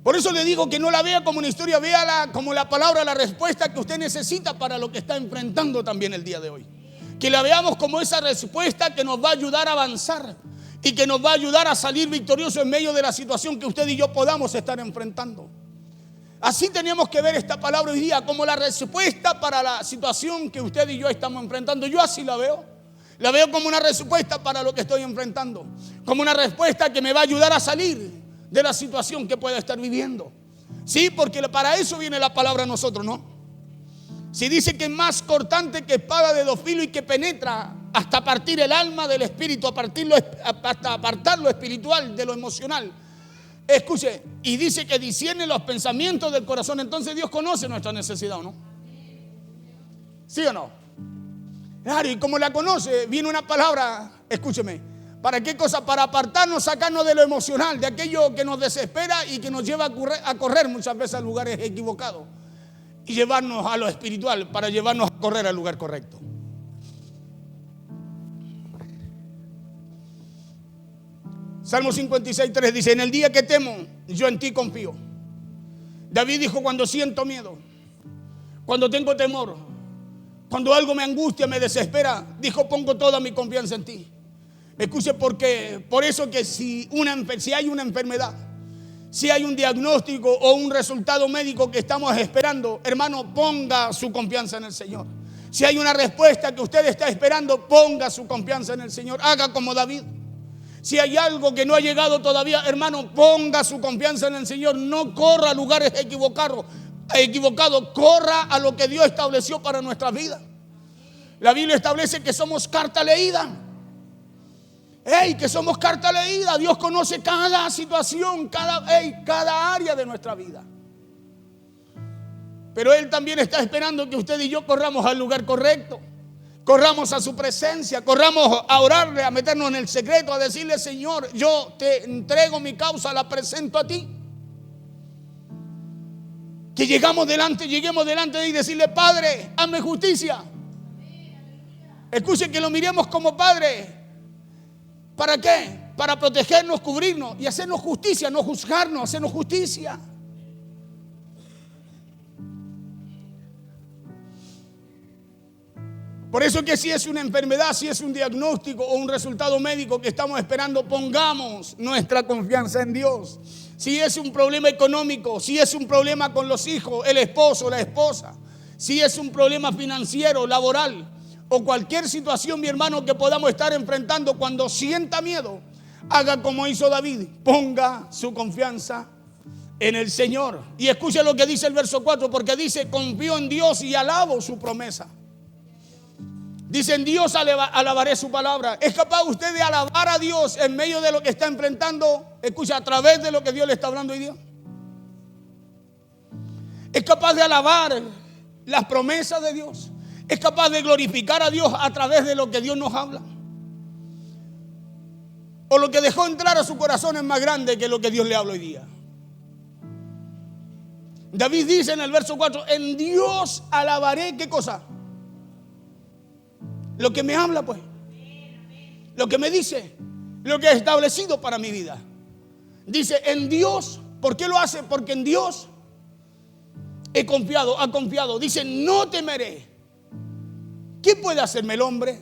Por eso le digo que no la vea como una historia, véala como la palabra, la respuesta que usted necesita para lo que está enfrentando también el día de hoy. Que la veamos como esa respuesta que nos va a ayudar a avanzar y que nos va a ayudar a salir victoriosos en medio de la situación que usted y yo podamos estar enfrentando. Así teníamos que ver esta palabra hoy día, como la respuesta para la situación que usted y yo estamos enfrentando. Yo así la veo. La veo como una respuesta para lo que estoy enfrentando. Como una respuesta que me va a ayudar a salir de la situación que pueda estar viviendo. Sí, porque para eso viene la palabra a nosotros, ¿no? Si dice que es más cortante que espada de dos filos y que penetra hasta partir el alma del espíritu, hasta apartar lo espiritual de lo emocional. Escuche, y dice que discierne los pensamientos del corazón. Entonces Dios conoce nuestra necesidad, ¿o no? ¿Sí o no? Claro, y como la conoce, viene una palabra, escúcheme. ¿Para qué cosa? Para apartarnos, sacarnos de lo emocional, de aquello que nos desespera y que nos lleva a correr muchas veces a lugares equivocados. Y llevarnos a lo espiritual, para llevarnos a correr al lugar correcto. Salmo 56:3 dice: en el día que temo, yo en ti confío. David dijo: cuando siento miedo, cuando tengo temor, cuando algo me angustia, me desespera, dijo: pongo toda mi confianza en ti. Escuche, porque por eso que si hay una enfermedad, si hay un diagnóstico o un resultado médico que estamos esperando, hermano, ponga su confianza en el Señor. Si hay una respuesta que usted está esperando, ponga su confianza en el Señor. Haga como David. Si hay algo que no ha llegado todavía, hermano, ponga su confianza en el Señor. No corra a lugares equivocados. Corra a lo que Dios estableció para nuestra vida. La Biblia establece que somos carta leída. Que somos carta leída. Dios conoce cada situación, cada área de nuestra vida. Pero Él también está esperando que usted y yo corramos al lugar correcto. Corramos a su presencia, corramos a orarle, a meternos en el secreto, a decirle: Señor, yo te entrego mi causa, la presento a ti. Que lleguemos delante de Él y decirle: Padre, hazme justicia. Escuchen, que lo miremos como Padre. ¿Para qué? Para protegernos, cubrirnos y hacernos justicia, no juzgarnos, hacernos justicia. Por eso que si es una enfermedad, si es un diagnóstico o un resultado médico que estamos esperando, pongamos nuestra confianza en Dios. Si es un problema económico, si es un problema con los hijos, el esposo, la esposa, si es un problema financiero, laboral o cualquier situación, mi hermano, que podamos estar enfrentando, cuando sienta miedo, haga como hizo David, ponga su confianza en el Señor. Y escuche lo que dice el verso 4, porque dice: confío en Dios y alabo su promesa. Dice: en Dios alabaré su palabra. ¿Es capaz usted de alabar a Dios en medio de lo que está enfrentando? Escucha, a través de lo que Dios le está hablando hoy día. ¿Es capaz de alabar las promesas de Dios? ¿Es capaz de glorificar a Dios a través de lo que Dios nos habla? ¿O lo que dejó entrar a su corazón es más grande que lo que Dios le habla hoy día? David dice en el verso 4: en Dios alabaré, ¿qué cosa? Lo que me habla, pues. Lo que me dice. Lo que ha establecido para mi vida. Dice: en Dios. ¿Por qué lo hace? Porque en Dios ha confiado. Dice: no temeré. ¿Qué puede hacerme el hombre?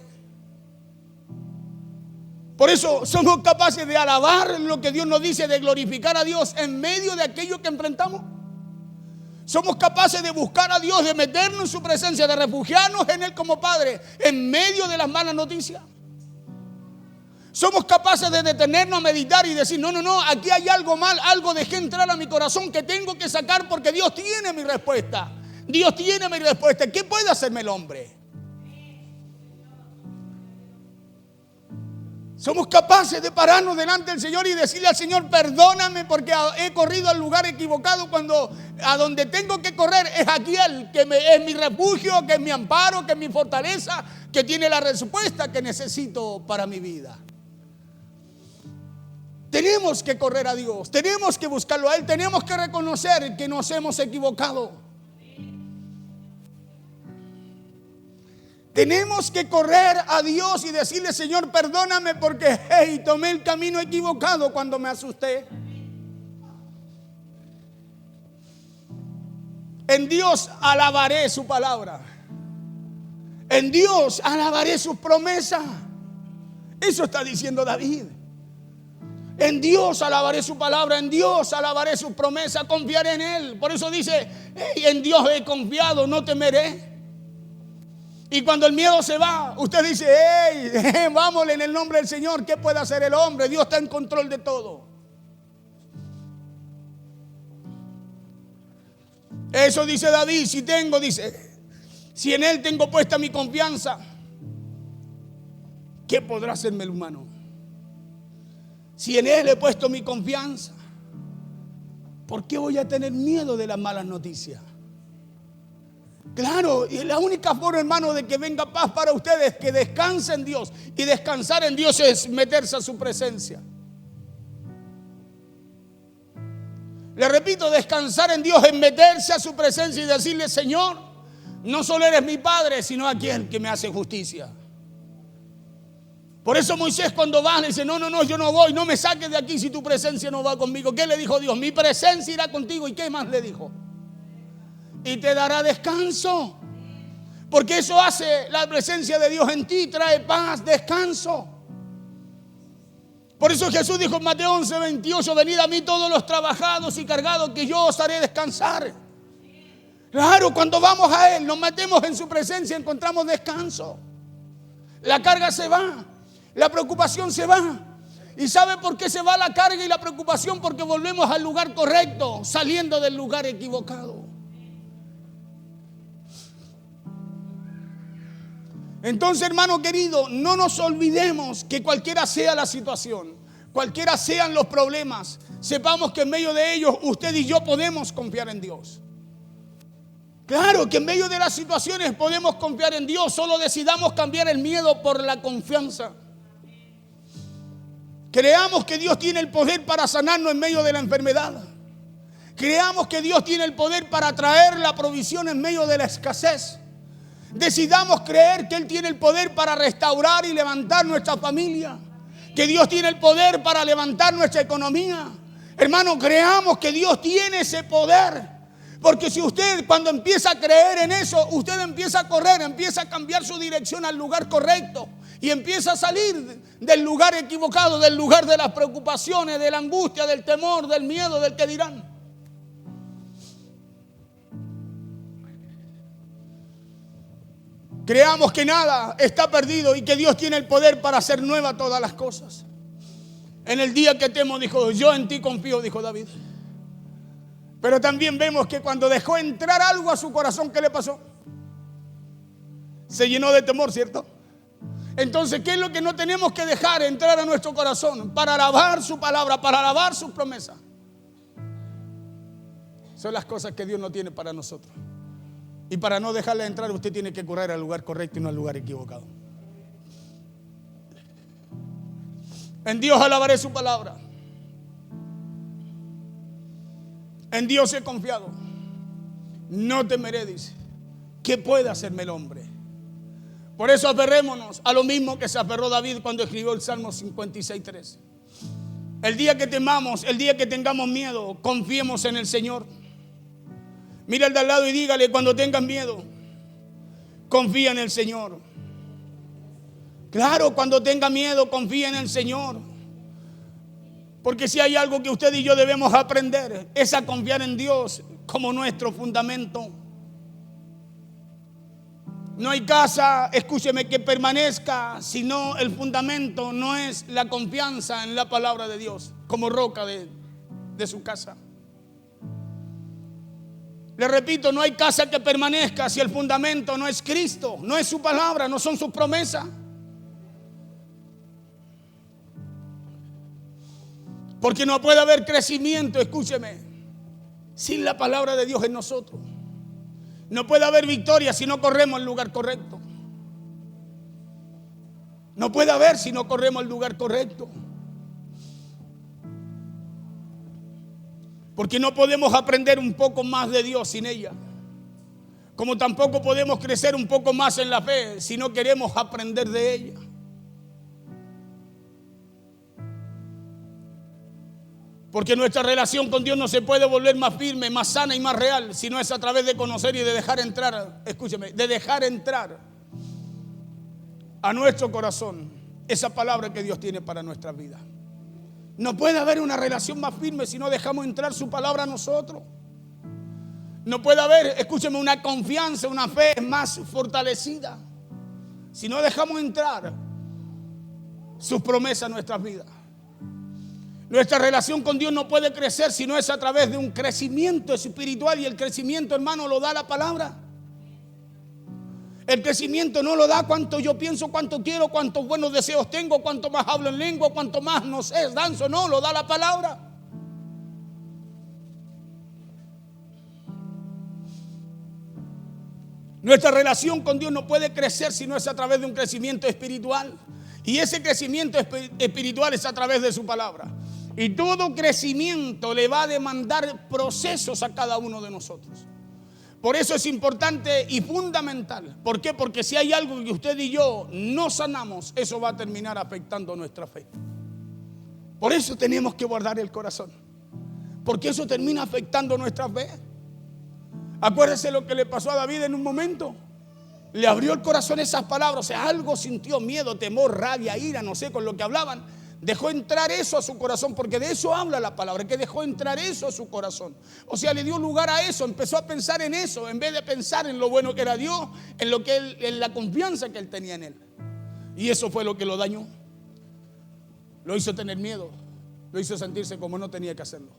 Por eso somos capaces de alabar lo que Dios nos dice, de glorificar a Dios en medio de aquello que enfrentamos. Somos capaces de buscar a Dios, de meternos en su presencia, de refugiarnos en Él como Padre en medio de las malas noticias. Somos capaces de detenernos a meditar y decir, no, aquí hay algo mal, algo dejé entrar a mi corazón que tengo que sacar porque Dios tiene mi respuesta. Dios tiene mi respuesta. ¿Qué puede hacerme el hombre? Somos capaces de pararnos delante del Señor y decirle al Señor, perdóname porque he corrido al lugar equivocado, cuando a donde tengo que correr es aquel que es mi refugio, que es mi amparo, que es mi fortaleza, que tiene la respuesta que necesito para mi vida. Tenemos que correr a Dios, tenemos que buscarlo a Él, tenemos que reconocer que nos hemos equivocado. Tenemos que correr a Dios y decirle, Señor, perdóname porque tomé el camino equivocado cuando me asusté. En Dios alabaré su palabra. En Dios alabaré sus promesas. Eso está diciendo David. En Dios alabaré su palabra, en Dios alabaré sus promesas, confiaré en Él. Por eso dice, en Dios he confiado, no temeré. Y cuando el miedo se va, usted dice, vámonos en el nombre del Señor. ¿Qué puede hacer el hombre? Dios está en control de todo. Eso dice David, si en Él tengo puesta mi confianza, ¿qué podrá hacerme el humano? Si en Él he puesto mi confianza, ¿por qué voy a tener miedo de las malas noticias? Claro, y la única forma, hermano, de que venga paz para ustedes es que descansen en Dios. Y descansar en Dios es meterse a su presencia. Le repito, descansar en Dios es meterse a su presencia y decirle, Señor, no solo eres mi Padre, sino aquel que me hace justicia. Por eso Moisés, cuando va, le dice, no, yo no voy, no me saques de aquí si tu presencia no va conmigo. ¿Qué le dijo Dios? Mi presencia irá contigo. ¿Y qué más le dijo? Y te dará descanso. Porque eso hace la presencia de Dios en ti, trae paz, descanso. Por eso Jesús dijo en Mateo 11:28, venid a mí todos los trabajados y cargados, que yo os haré descansar. Claro, cuando vamos a Él, nos metemos en su presencia, encontramos descanso. La carga se va, la preocupación se va. ¿Y sabe por qué se va la carga y la preocupación? Porque volvemos al lugar correcto, saliendo del lugar equivocado. Entonces, hermano querido, no nos olvidemos que cualquiera sea la situación, cualquiera sean los problemas, sepamos que en medio de ellos usted y yo podemos confiar en Dios. Claro que en medio de las situaciones podemos confiar en Dios, solo decidamos cambiar el miedo por la confianza. Creamos que Dios tiene el poder para sanarnos en medio de la enfermedad. Creamos que Dios tiene el poder para traer la provisión en medio de la escasez. Decidamos creer que Él tiene el poder para restaurar y levantar nuestra familia, que Dios tiene el poder para levantar nuestra economía. Hermano, creamos que Dios tiene ese poder, porque si usted, cuando empieza a creer en eso, usted empieza a correr, empieza a cambiar su dirección al lugar correcto y empieza a salir del lugar equivocado, del lugar de las preocupaciones, de la angustia, del temor, del miedo, del que dirán. Creamos que nada está perdido y que Dios tiene el poder para hacer nuevas todas las cosas. En el día que temo, dijo, yo en ti confío, dijo David. Pero también vemos que cuando dejó entrar algo a su corazón, ¿qué le pasó? Se llenó de temor, ¿cierto? Entonces, ¿qué es lo que no tenemos que dejar entrar a nuestro corazón? Para alabar su palabra, para alabar sus promesas. Son las cosas que Dios no tiene para nosotros. Y para no dejarle entrar, usted tiene que correr al lugar correcto y no al lugar equivocado. En Dios alabaré su palabra. En Dios he confiado. No temeré, dice. ¿Qué puede hacerme el hombre? Por eso aferrémonos a lo mismo que se aferró David cuando escribió el Salmo 56:3. El día que temamos, el día que tengamos miedo, confiemos en el Señor. Mira al de al lado y dígale, cuando tengas miedo, confía en el Señor. Claro, cuando tenga miedo, confíe en el Señor. Porque si hay algo que usted y yo debemos aprender, es a confiar en Dios como nuestro fundamento. No hay casa, escúcheme, que permanezca si no el fundamento no es la confianza en la palabra de Dios como roca de su casa. Le repito, no hay casa que permanezca si el fundamento no es Cristo, no es su palabra, no son sus promesas. Porque no puede haber crecimiento, escúcheme, sin la palabra de Dios en nosotros. No puede haber victoria si no corremos el lugar correcto. No puede haber si no corremos el lugar correcto. Porque no podemos aprender un poco más de Dios sin ella. Como tampoco podemos crecer un poco más en la fe si no queremos aprender de ella. Porque nuestra relación con Dios no se puede volver más firme, más sana y más real si no es a través de conocer y de dejar entrar, escúcheme, de dejar entrar a nuestro corazón esa palabra que Dios tiene para nuestra vida. No puede haber una relación más firme si no dejamos entrar su palabra a nosotros. No puede haber, escúcheme, una confianza, una fe más fortalecida si no dejamos entrar sus promesas a nuestras vidas. Nuestra relación con Dios no puede crecer si no es a través de un crecimiento espiritual, y el crecimiento, hermano, lo da la palabra. El crecimiento no lo da cuánto yo pienso, cuánto quiero, cuántos buenos deseos tengo, cuánto más hablo en lengua, cuánto más no sé, danzo, no, lo da la palabra. Nuestra relación con Dios no puede crecer si no es a través de un crecimiento espiritual, y ese crecimiento espiritual es a través de su palabra. Y todo crecimiento le va a demandar procesos a cada uno de nosotros. Por eso es importante y fundamental. ¿Por qué? Porque si hay algo que usted y yo no sanamos, eso va a terminar afectando nuestra fe. Por eso tenemos que guardar el corazón, porque eso termina afectando nuestra fe. Acuérdese lo que le pasó a David en un momento. Le abrió el corazón esas palabras. O sea, algo sintió, miedo, temor, rabia, ira, no sé, con lo que hablaban. Dejó entrar eso a su corazón, porque de eso habla la palabra, que dejó entrar eso a su corazón. O sea, le dio lugar a eso, empezó a pensar en eso, en vez de pensar en lo bueno que era Dios, en lo que él, en la confianza que él tenía en él. Y eso fue lo que lo dañó. Lo hizo tener miedo, lo hizo sentirse como no tenía que hacerlo.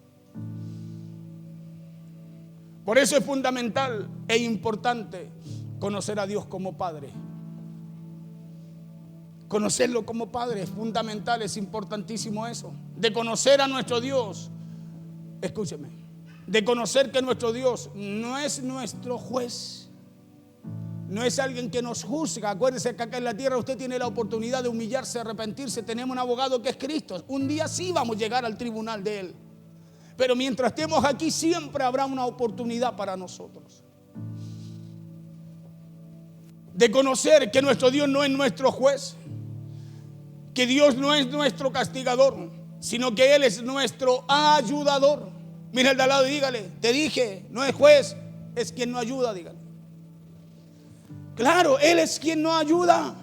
Por eso es fundamental e importante conocer a Dios como Padre. Conocerlo como Padre es fundamental, es importantísimo eso. De conocer a nuestro Dios, escúcheme, de conocer que nuestro Dios no es nuestro juez, no es alguien que nos juzga. Acuérdese que acá en la tierra usted tiene la oportunidad de humillarse, arrepentirse. Tenemos un abogado que es Cristo. Un día sí vamos a llegar al tribunal de Él. Pero mientras estemos aquí siempre habrá una oportunidad para nosotros. De conocer que nuestro Dios no es nuestro juez, que Dios no es nuestro castigador, sino que Él es nuestro ayudador. Mira al de al lado y dígale, te dije, no es juez, es quien nos ayuda, dígale. Claro, Él es quien nos ayuda.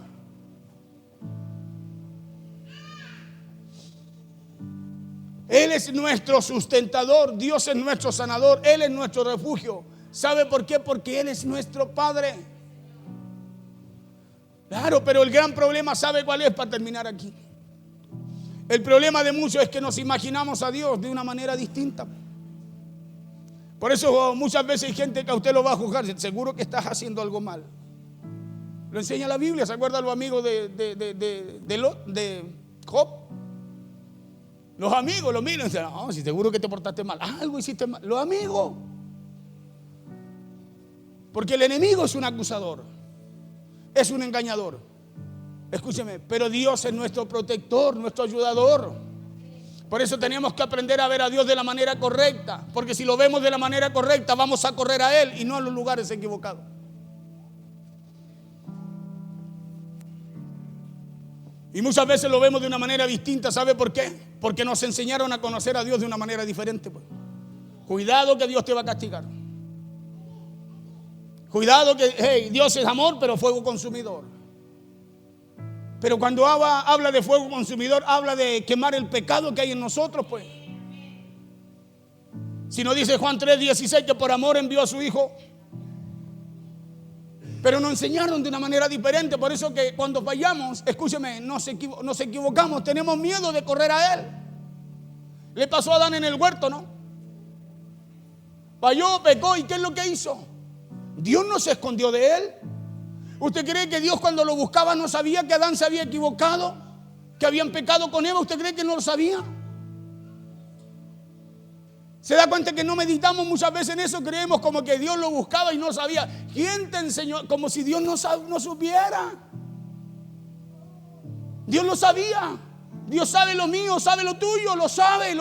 Él es nuestro sustentador, Dios es nuestro sanador, Él es nuestro refugio. ¿Sabe por qué? Porque Él es nuestro Padre. Claro, pero el gran problema, ¿sabe cuál es? Para terminar aquí, el problema de muchos es que nos imaginamos a Dios de una manera distinta. Por eso muchas veces hay gente que a usted lo va a juzgar. Seguro que estás haciendo algo mal. Lo enseña la Biblia. ¿Se acuerdan los amigos de Job? Los amigos lo miran y dicen, no, si seguro que te portaste mal, algo hiciste mal. Los amigos. Porque el enemigo es un acusador, es un engañador. Escúcheme, pero Dios es nuestro protector, nuestro ayudador. Por eso tenemos que aprender a ver a Dios de la manera correcta, porque si lo vemos de la manera correcta vamos a correr a Él y no a los lugares equivocados. Y muchas veces lo vemos de una manera distinta. ¿Sabe por qué? Porque nos enseñaron a conocer a Dios de una manera diferente, pues. Cuidado que Dios te va a castigar. Cuidado que, hey, Dios es amor, pero fuego consumidor. Pero cuando habla de fuego consumidor, habla de quemar el pecado que hay en nosotros, pues. Si no dice Juan 3:16 que por amor envió a su Hijo. Pero nos enseñaron de una manera diferente. Por eso que cuando fallamos, escúcheme, nos equivocamos, tenemos miedo de correr a Él. Le pasó a Adán en el huerto, ¿no? Falló, pecó, ¿y qué es lo que hizo? Dios no se escondió de él. ¿Usted cree que Dios cuando lo buscaba no sabía que Adán se había equivocado? ¿Que habían pecado con Eva? ¿Usted cree que no lo sabía? ¿Se da cuenta que no meditamos muchas veces en eso? Creemos como que Dios lo buscaba y no sabía. ¿Quién te enseñó? Como si Dios no supiera. Dios lo sabía. Dios sabe lo mío, sabe lo tuyo, lo sabe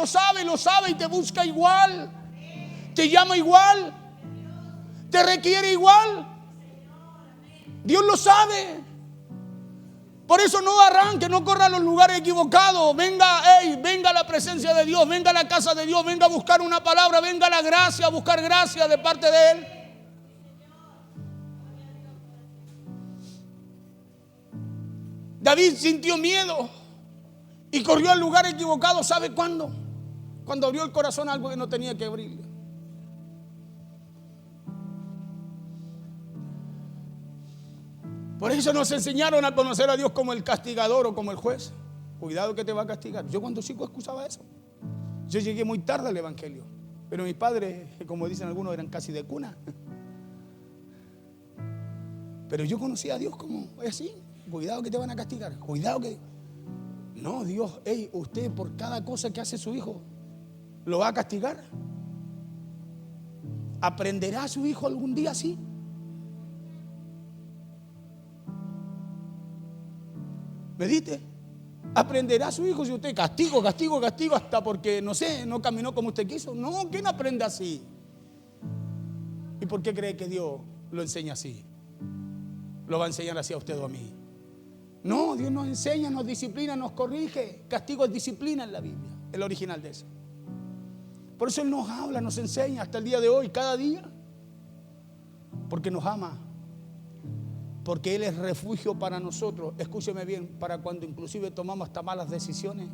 y te busca igual. Te llama igual. Te requiere igual. Dios lo sabe. Por eso no arranque, no corra a los lugares equivocados. Venga a la presencia de Dios, venga a la casa de Dios, venga a buscar una palabra, venga a la gracia, a buscar gracia de parte de Él. David sintió miedo y corrió al lugar equivocado. ¿Sabe cuándo? Cuando abrió el corazón a algo que no tenía que abrir. Por eso nos enseñaron a conocer a Dios como el castigador o como el juez. Cuidado que te va a castigar. Yo cuando chico excusaba eso. Yo llegué muy tarde al evangelio. Pero mis padres, como dicen algunos, eran casi de cuna. Pero yo conocía a Dios como es así. Cuidado que te van a castigar. Cuidado que... No, Dios, usted por cada cosa que hace su hijo, ¿lo va a castigar? ¿Aprenderá su hijo algún día así? Medite. ¿Aprenderá su hijo si usted castigo hasta porque, no sé, no caminó como usted quiso? No, ¿quién aprende así? ¿Y por qué cree que Dios lo enseña así? Lo va a enseñar así a usted o a mí. No, Dios nos enseña, nos disciplina, nos corrige. Castigo es disciplina en la Biblia, el original de eso. Por eso Él nos habla, nos enseña hasta el día de hoy, cada día. Porque nos ama. Porque Él es refugio para nosotros. Escúcheme bien, para cuando inclusive tomamos hasta malas decisiones.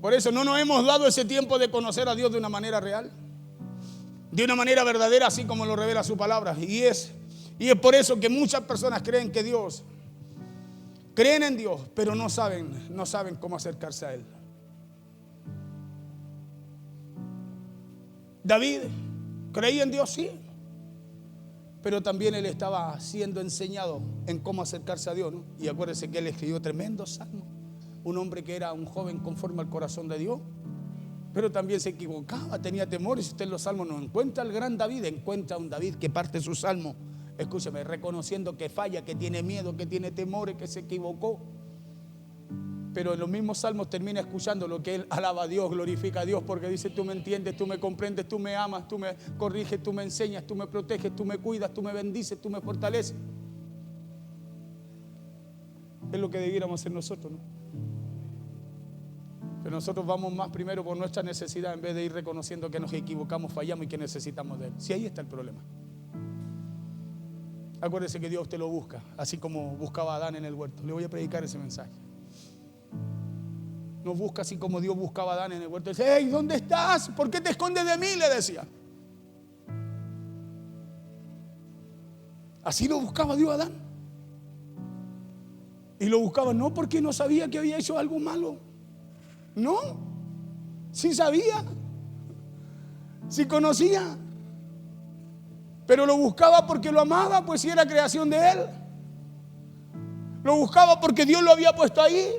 Por eso no nos hemos dado ese tiempo de conocer a Dios de una manera real, de una manera verdadera, así como lo revela su palabra. Y es por eso que muchas personas creen en Dios, pero no saben cómo acercarse a Él. David creía en Dios, sí, pero también él estaba siendo enseñado en cómo acercarse a Dios, ¿no? Y acuérdense que él escribió tremendos salmos. Un hombre que era un joven conforme al corazón de Dios, pero también se equivocaba, tenía temores. Si usted en los salmos no encuentra al gran David, encuentra a un David que parte su salmo, escúcheme, reconociendo que falla, que tiene miedo, que tiene temores, que se equivocó. Pero en los mismos salmos termina escuchando lo que él alaba a Dios, glorifica a Dios, porque dice: tú me entiendes, tú me comprendes, tú me amas, tú me corriges, tú me enseñas, tú me proteges, tú me cuidas, tú me bendices, tú me fortaleces. Es lo que debiéramos hacer nosotros, ¿no? Pero nosotros vamos más primero por nuestra necesidad en vez de ir reconociendo que nos equivocamos, fallamos y que necesitamos de Él. Si ahí está el problema. Acuérdese que Dios te lo busca, así como buscaba a Adán en el huerto. Le voy a predicar ese mensaje. Nos busca así como Dios buscaba a Adán en el huerto. Dice: hey, ¿dónde estás? ¿Por qué te escondes de mí? Le decía. Así lo buscaba Dios a Adán. Y lo buscaba no porque no sabía que había hecho algo malo. No, sí sabía, sí conocía, pero lo buscaba porque lo amaba, pues sí era creación de Él. Lo buscaba porque Dios lo había puesto ahí.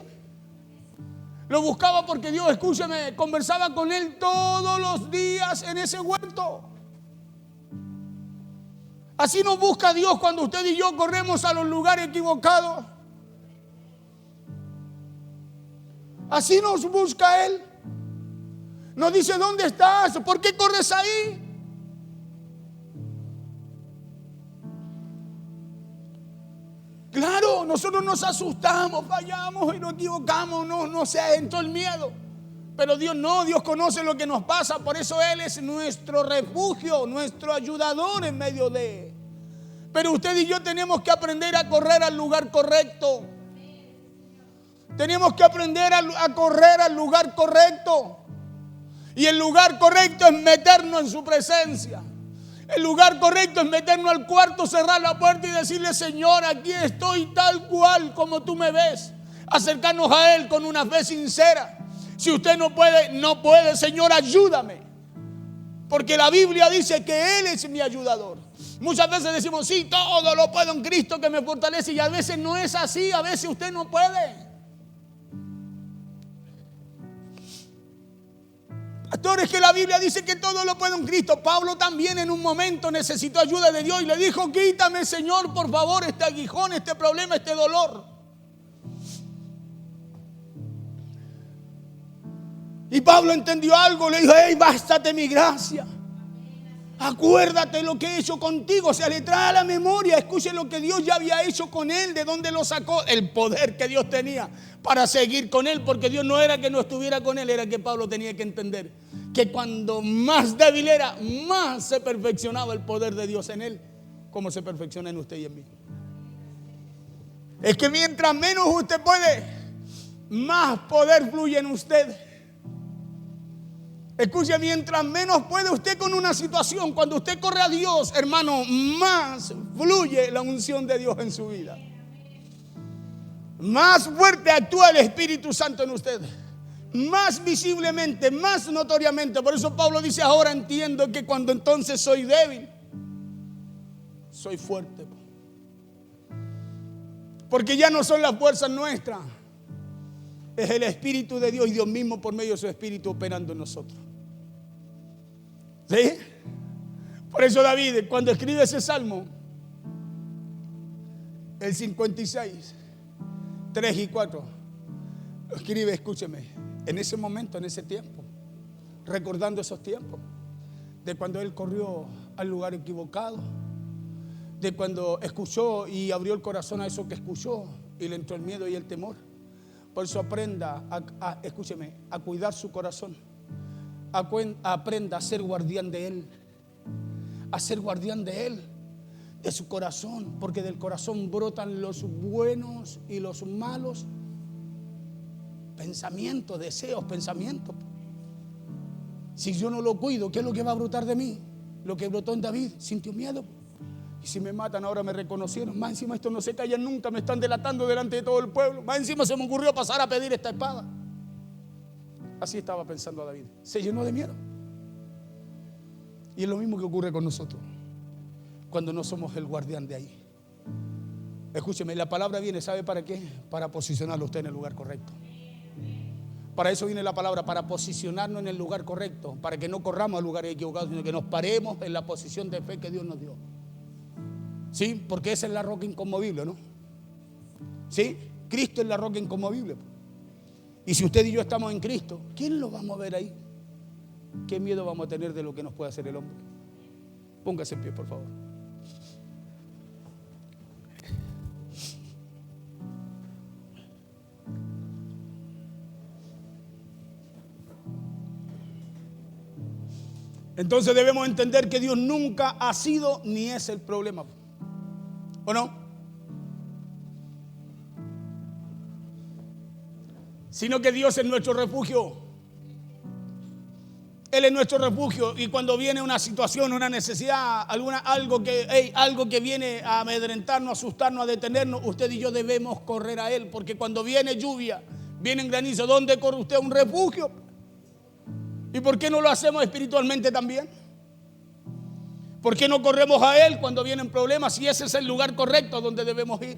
Lo buscaba porque Dios, escúcheme, conversaba con Él todos los días en ese huerto. Así nos busca Dios cuando usted y yo corremos a los lugares equivocados. Así nos busca Él. Nos dice: ¿dónde estás? ¿Por qué corres ahí? Claro, nosotros nos asustamos, fallamos y nos equivocamos, no se entró el miedo. Pero Dios no, Dios conoce lo que nos pasa. Por eso Él es nuestro refugio, nuestro ayudador en medio de. Pero usted y yo tenemos que aprender a correr al lugar correcto. Tenemos que aprender a correr al lugar correcto. Y el lugar correcto es meternos en su presencia. El lugar correcto es meternos al cuarto, cerrar la puerta y decirle: Señor, aquí estoy tal cual como tú me ves. Acercarnos a Él con una fe sincera. Si usted no puede, Señor, ayúdame. Porque la Biblia dice que Él es mi ayudador. Muchas veces decimos: sí, todo lo puedo en Cristo que me fortalece. Y a veces no es así, a veces usted no puede. Pastores, que la Biblia dice que todo lo puedo en Cristo. Pablo también en un momento necesitó ayuda de Dios y le dijo: quítame, Señor, por favor, este aguijón, este problema, este dolor. Y Pablo entendió algo, le dijo: hey, bástate mi gracia. Acuérdate lo que he hecho contigo. O sea, le trae a la memoria, escuche lo que Dios ya había hecho con él, de dónde lo sacó, el poder que Dios tenía para seguir con él. Porque Dios no era que no estuviera con él, era que Pablo tenía que entender que cuando más débil era, más se perfeccionaba el poder de Dios en él, como se perfecciona en usted y en mí. Es que mientras menos usted puede, más poder fluye en usted. Escuche, mientras menos puede usted con una situación, cuando usted corre a Dios, hermano, más fluye la unción de Dios en su vida. Más fuerte actúa el Espíritu Santo en usted. Más visiblemente, más notoriamente. Por eso Pablo dice: ahora entiendo que cuando entonces soy débil, soy fuerte. Porque ya no son las fuerzas nuestras, es el Espíritu de Dios y Dios mismo por medio de su Espíritu operando en nosotros. ¿Sí? Por eso David, cuando escribe ese salmo, el 56, 3 y 4, lo escribe, escúcheme, en ese momento, en ese tiempo, recordando esos tiempos, de cuando él corrió al lugar equivocado, de cuando escuchó y abrió el corazón a eso que escuchó y le entró el miedo y el temor. Por eso aprenda escúcheme, a cuidar su corazón. Aprenda a ser guardián de él. A ser guardián de él, de su corazón. Porque del corazón brotan los buenos y los malos pensamientos, deseos, pensamientos. Si yo no lo cuido, ¿qué es lo que va a brotar de mí? Lo que brotó en David, sintió miedo. Y si me matan, ahora me reconocieron. Más encima estos no se callan nunca, me están delatando delante de todo el pueblo. Más encima se me ocurrió pasar a pedir esta espada. Así estaba pensando David. Se llenó de miedo. Y es lo mismo que ocurre con nosotros cuando no somos el guardián de ahí. Escúcheme, la palabra viene, ¿sabe para qué? Para posicionarlo usted en el lugar correcto. Para eso viene la palabra, para posicionarnos en el lugar correcto, para que no corramos al lugar equivocado, sino que nos paremos en la posición de fe que Dios nos dio. ¿Sí? Porque esa es la roca inconmovible, ¿no? ¿Sí? Cristo es la roca inconmovible. Y si usted y yo estamos en Cristo, ¿quién lo va a mover ahí? ¿Qué miedo vamos a tener de lo que nos puede hacer el hombre? Póngase en pie, por favor. Entonces debemos entender que Dios nunca ha sido ni es el problema. ¿O no? Sino que Dios es nuestro refugio. Él es nuestro refugio. Y cuando viene una situación, una necesidad, algo que viene a amedrentarnos, a asustarnos, a detenernos, usted y yo debemos correr a Él. Porque cuando viene lluvia, viene granizo, ¿dónde corre usted? A un refugio. ¿Y por qué no lo hacemos espiritualmente también? ¿Por qué no corremos a Él cuando vienen problemas? Si ese es el lugar correcto donde debemos ir.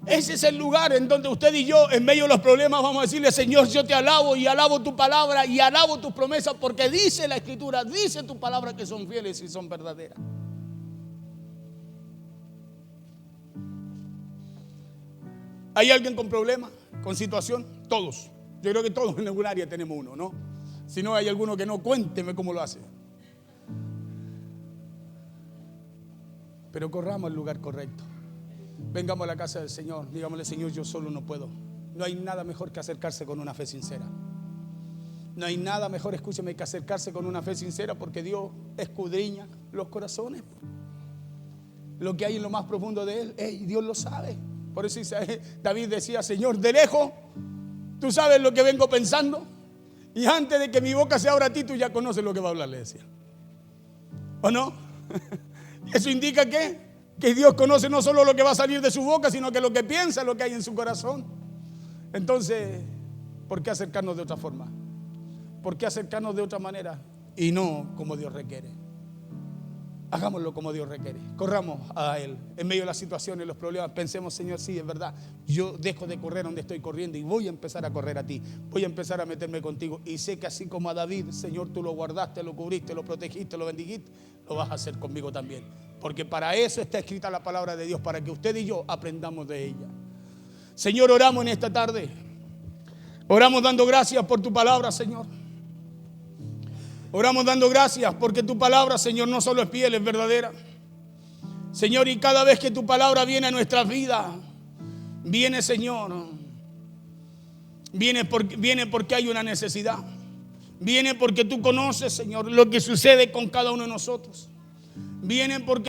Ese es el lugar en donde usted y yo, en medio de los problemas, vamos a decirle: Señor, yo te alabo y alabo tu palabra y alabo tus promesas, porque dice la Escritura, dice tu palabra que son fieles y son verdaderas. ¿Hay alguien con problema, con situación? Todos. Yo creo que todos en algún área tenemos uno, ¿no? Si no hay alguno que no, cuénteme cómo lo hace. Pero corramos al lugar correcto. Vengamos a la casa del Señor. Digámosle: Señor, yo solo no puedo. No hay nada mejor que acercarse con una fe sincera. No hay nada mejor, escúcheme, que acercarse con una fe sincera, porque Dios escudriña los corazones. lo que hay en lo más profundo de él. Dios lo sabe. Por eso David decía: Señor, de lejos tú sabes lo que vengo pensando, y antes de que mi boca se abra a ti, tú ya conoces lo que va a hablar, le decía. ¿O no? Eso indica que Dios conoce no solo lo que va a salir de su boca, sino que lo que piensa, lo que hay en su corazón. Entonces, ¿por qué acercarnos de otra forma? ¿Por qué acercarnos de otra manera? Y no como Dios requiere. Hagámoslo como Dios requiere. Corramos a Él. En medio de las situaciones, los problemas, pensemos: Señor, sí, es verdad, yo dejo de correr donde estoy corriendo y voy a empezar a correr a ti. Voy a empezar a meterme contigo. Y sé que así como a David, Señor, tú lo guardaste, lo cubriste, lo protegiste, lo bendijiste, lo vas a hacer conmigo también. Porque para eso está escrita la palabra de Dios, para que usted y yo aprendamos de ella. Señor, oramos en esta tarde. Oramos dando gracias por tu palabra, Señor. Oramos dando gracias porque tu palabra, Señor, no solo es fiel, es verdadera. Señor, y cada vez que tu palabra viene a nuestras vidas, viene, Señor, viene porque hay una necesidad. Viene porque tú conoces, Señor, lo que sucede con cada uno de nosotros. Viene porque